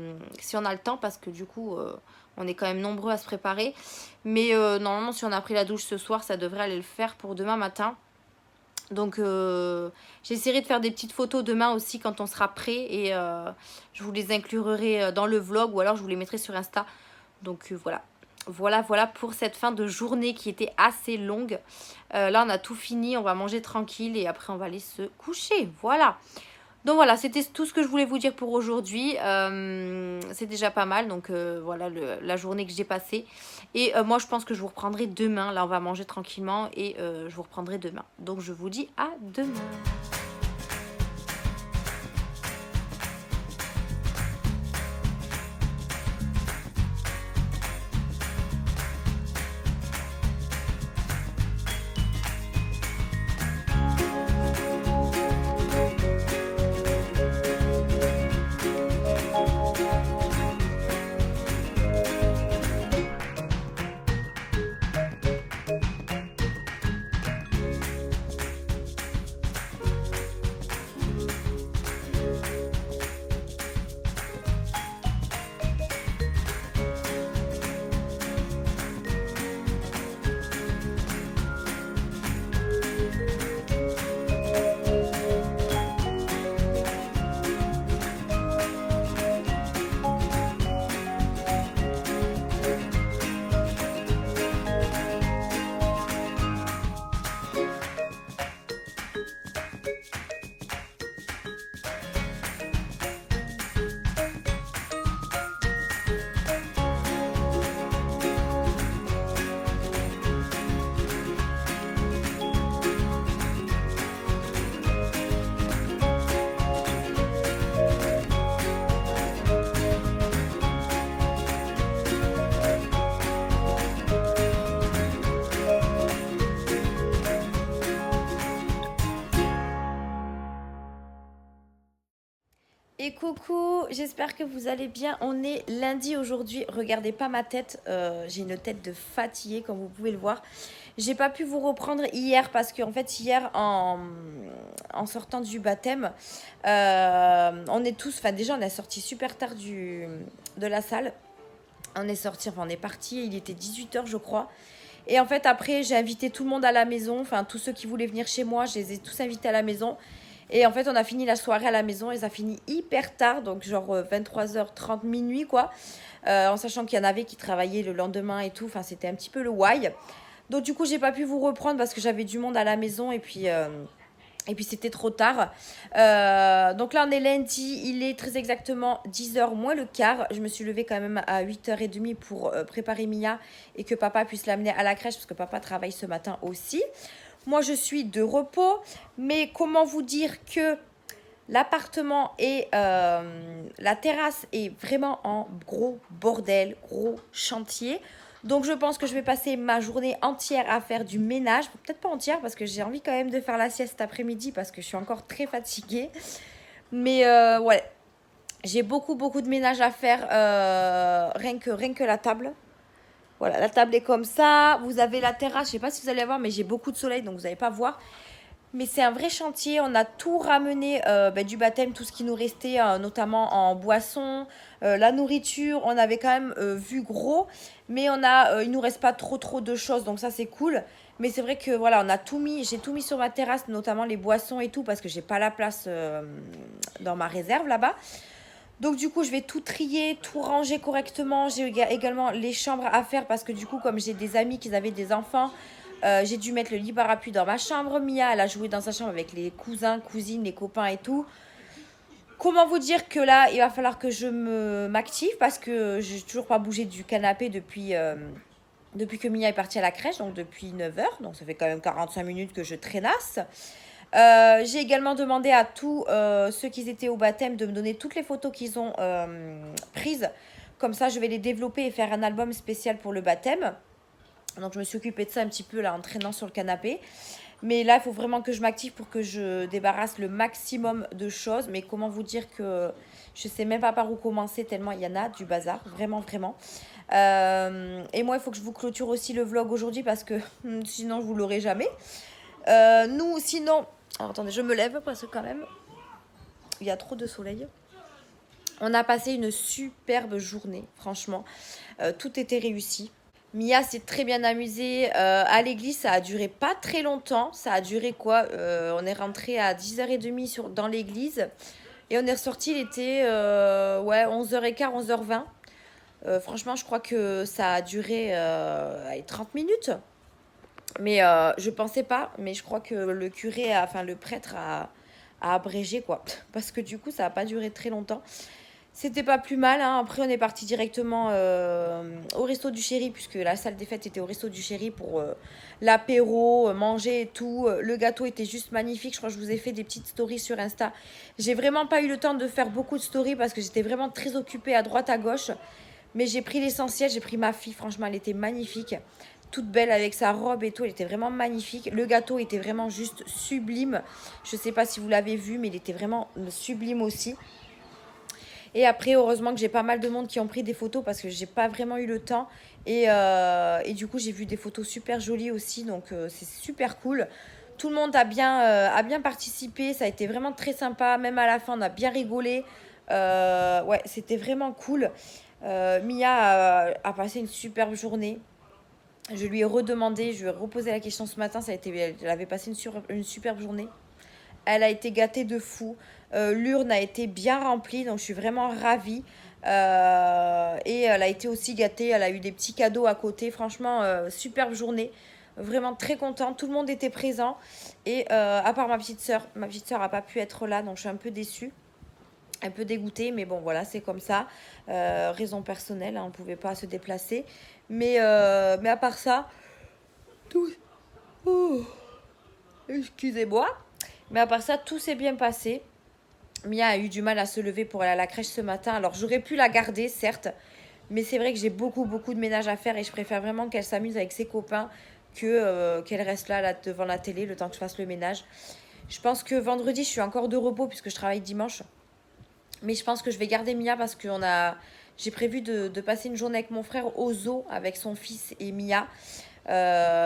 si on a le temps parce que du coup on est quand même nombreux à se préparer. Mais normalement si on a pris la douche ce soir ça devrait aller le faire pour demain matin. Donc j'essaierai de faire des petites photos demain aussi quand on sera prêt et je vous les inclurerai dans le vlog ou alors je vous les mettrai sur Insta. Donc voilà pour cette fin de journée qui était assez longue. Là on a tout fini, on va manger tranquille et après on va aller se coucher. Voilà. Donc voilà, c'était tout ce que je voulais vous dire pour aujourd'hui. C'est déjà pas mal. Donc voilà la journée que j'ai passée. Et moi, je pense que je vous reprendrai demain. Là, on va manger tranquillement et je vous reprendrai demain. Donc je vous dis à demain. Et coucou, j'espère que vous allez bien. On est lundi aujourd'hui. Regardez pas ma tête, j'ai une tête de fatiguée comme vous pouvez le voir. J'ai pas pu vous reprendre hier parce qu'en fait hier en sortant du baptême, on est tous, enfin déjà on est sorti super tard de la salle. On est sorti, enfin on est parti, il était 18 h je crois. Et en fait après j'ai invité tout le monde à la maison, enfin tous ceux qui voulaient venir chez moi, je les ai tous invités à la maison. Et en fait, on a fini la soirée à la maison et ça finit hyper tard, donc genre 23h30, minuit quoi. En sachant qu'il y en avait qui travaillaient le lendemain et tout, enfin c'était un petit peu le why. Donc du coup, j'ai pas pu vous reprendre parce que j'avais du monde à la maison et puis c'était trop tard. Donc là, on est lundi, il est très exactement 10h moins le quart. Je me suis levée quand même à 8h30 pour préparer Mia et que papa puisse l'amener à la crèche parce que papa travaille ce matin aussi. Moi, je suis de repos, mais comment vous dire que l'appartement et la terrasse est vraiment en gros bordel, gros chantier. Donc, je pense que je vais passer ma journée entière à faire du ménage. Peut-être pas entière parce que j'ai envie quand même de faire la sieste cet après-midi parce que je suis encore très fatiguée. Mais ouais, j'ai beaucoup de ménage à faire, rien que la table. Voilà, la table est comme ça. Vous avez la terrasse, je sais pas si vous allez voir, mais j'ai beaucoup de soleil, donc vous n'allez pas voir. Mais c'est un vrai chantier. On a tout ramené du baptême, tout ce qui nous restait, notamment en boisson, la nourriture. On avait quand même vu gros, mais il nous reste pas trop de choses, donc ça c'est cool. Mais c'est vrai que voilà, on a tout mis. J'ai tout mis sur ma terrasse, notamment les boissons et tout, parce que j'ai pas la place dans ma réserve là-bas. Donc du coup, je vais tout trier, tout ranger correctement. J'ai également les chambres à faire parce que du coup, comme j'ai des amis qui avaient des enfants, j'ai dû mettre le lit parapluie dans ma chambre. Mia, elle a joué dans sa chambre avec les cousins, cousines, les copains et tout. Comment vous dire que là, il va falloir que je m'active parce que j'ai toujours pas bougé du canapé depuis que Mia est partie à la crèche, donc depuis 9h. Donc ça fait quand même 45 minutes que je traînasse. J'ai également demandé à tous ceux qui étaient au baptême de me donner toutes les photos qu'ils ont prises. Comme ça, je vais les développer et faire un album spécial pour le baptême. Donc, je me suis occupée de ça un petit peu là en traînant sur le canapé. Mais là, il faut vraiment que je m'active pour que je débarrasse le maximum de choses. Mais comment vous dire que je ne sais même pas par où commencer tellement il y en a du bazar. Vraiment. Et moi, il faut que je vous clôture aussi le vlog aujourd'hui parce que sinon, je vous l'aurai jamais. Nous, sinon... Alors, attendez, je me lève parce que quand même, il y a trop de soleil. On a passé une superbe journée, franchement. Tout était réussi. Mia s'est très bien amusée. À l'église, ça a duré pas très longtemps. Ça a duré quoi on est rentré à 10h30 dans l'église. Et on est ressorti, il était 11h15, 11h20. Franchement, je crois que ça a duré 30 minutes. Mais je pensais pas, mais je crois que le curé, le prêtre a abrégé quoi. Parce que du coup, ça n'a pas duré très longtemps. C'était pas plus mal, hein. Après, on est parti directement au resto du Chéri, puisque la salle des fêtes était au resto du Chéri pour l'apéro, manger et tout. Le gâteau était juste magnifique. Je crois que je vous ai fait des petites stories sur Insta. J'ai vraiment pas eu le temps de faire beaucoup de stories parce que j'étais vraiment très occupée à droite, à gauche. Mais j'ai pris l'essentiel, j'ai pris ma fille. Franchement, elle était magnifique. Toute belle avec sa robe et tout, elle était vraiment magnifique. Le gâteau était vraiment juste sublime. Je sais pas si vous l'avez vu, mais il était vraiment sublime aussi. Et après, heureusement que j'ai pas mal de monde qui ont pris des photos parce que j'ai pas vraiment eu le temps. Et du coup, j'ai vu des photos super jolies aussi, donc c'est super cool. Tout le monde a bien participé, ça a été vraiment très sympa. Même à la fin, on a bien rigolé. Ouais, c'était vraiment cool. Mia a passé une superbe journée. Je lui ai redemandé, je lui ai reposé la question ce matin. Elle avait passé une superbe journée. Elle a été gâtée de fou. L'urne a été bien remplie, donc je suis vraiment ravie. Et elle a été aussi gâtée. Elle a eu des petits cadeaux à côté. Franchement, superbe journée. Vraiment très contente. Tout le monde était présent. Et à part ma petite sœur. Ma petite sœur n'a pas pu être là, donc je suis un peu déçue. Un peu dégoûtée, mais bon, voilà, c'est comme ça. Raison personnelle, hein, on ne pouvait pas se déplacer. Mais à part ça, tout... Oh, excusez-moi. Mais à part ça, tout s'est bien passé. Mia a eu du mal à se lever pour aller à la crèche ce matin. Alors, j'aurais pu la garder, certes. Mais c'est vrai que j'ai beaucoup de ménage à faire. Et je préfère vraiment qu'elle s'amuse avec ses copains qu'elle reste là devant la télé le temps que je fasse le ménage. Je pense que vendredi, je suis encore de repos puisque je travaille dimanche. Mais je pense que je vais garder Mia parce que j'ai prévu de passer une journée avec mon frère au zoo avec son fils et Mia.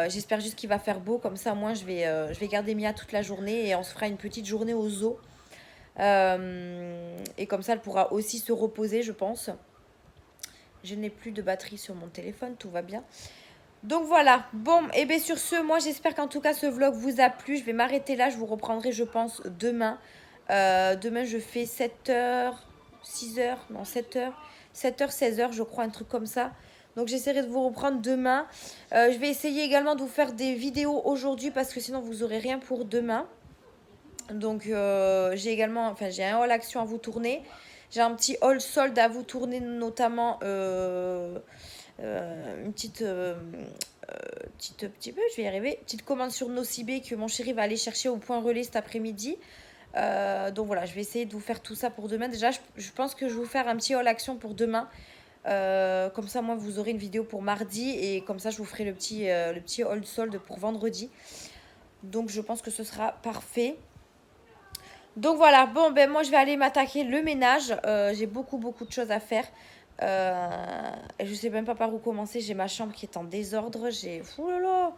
J'espère juste qu'il va faire beau. Comme ça, moi, je vais garder Mia toute la journée et on se fera une petite journée au zoo. Et comme ça, elle pourra aussi se reposer, je pense. Je n'ai plus de batterie sur mon téléphone, tout va bien. Donc voilà, bon, et bien sur ce, moi j'espère qu'en tout cas ce vlog vous a plu. Je vais m'arrêter là, je vous reprendrai je pense demain. Demain je fais 7h, 6h, non 7h, 7h, 16h je crois, un truc comme ça. Donc j'essaierai de vous reprendre demain. Je vais essayer également de vous faire des vidéos aujourd'hui parce que sinon vous n'aurez rien pour demain. Donc j'ai également, enfin j'ai un haul action à vous tourner. J'ai un petit haul solde à vous tourner notamment une petite je vais y arriver, petite commande sur Nocibé que mon chéri va aller chercher au point relais cet après-midi. Donc voilà, je vais essayer de vous faire tout ça pour demain. Déjà, je pense que je vais vous faire un petit haul action pour demain. Comme ça, moi, vous aurez une vidéo pour mardi et comme ça, je vous ferai le petit haul solde pour vendredi. Donc, je pense que ce sera parfait. Donc voilà, bon, ben moi, je vais aller m'attaquer le ménage. J'ai beaucoup de choses à faire. Et je sais même pas par où commencer. J'ai ma chambre qui est en désordre. Ouh là là.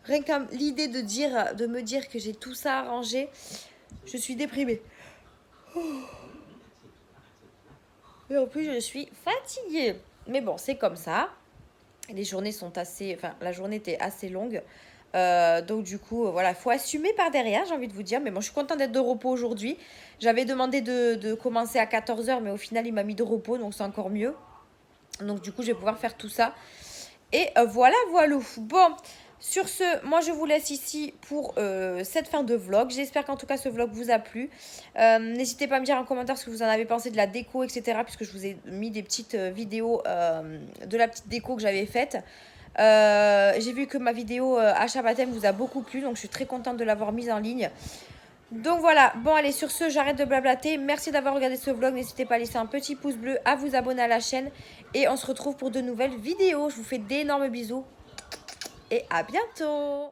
Rien qu'à l'idée de me dire que j'ai tout ça arrangé, je suis déprimée. Et en plus, je suis fatiguée. Mais bon, c'est comme ça. Les journées sont assez... Enfin, la journée était assez longue. Donc du coup, voilà, faut assumer par derrière, j'ai envie de vous dire. Mais moi, je suis contente d'être de repos aujourd'hui. J'avais demandé de commencer à 14h, mais au final, il m'a mis de repos, donc c'est encore mieux. Donc du coup, je vais pouvoir faire tout ça. Et voilà. Bon, sur ce, moi je vous laisse ici pour cette fin de vlog. J'espère qu'en tout cas ce vlog vous a plu. N'hésitez pas à me dire en commentaire ce que vous en avez pensé de la déco, etc. Puisque je vous ai mis des petites vidéos de la petite déco que j'avais faite. J'ai vu que ma vidéo achat baptême vous a beaucoup plu. Donc je suis très contente de l'avoir mise en ligne. Donc voilà, bon allez, sur ce, j'arrête de blablater. Merci d'avoir regardé ce vlog. N'hésitez pas à laisser un petit pouce bleu, à vous abonner à la chaîne. Et on se retrouve pour de nouvelles vidéos. Je vous fais d'énormes bisous. Et à bientôt!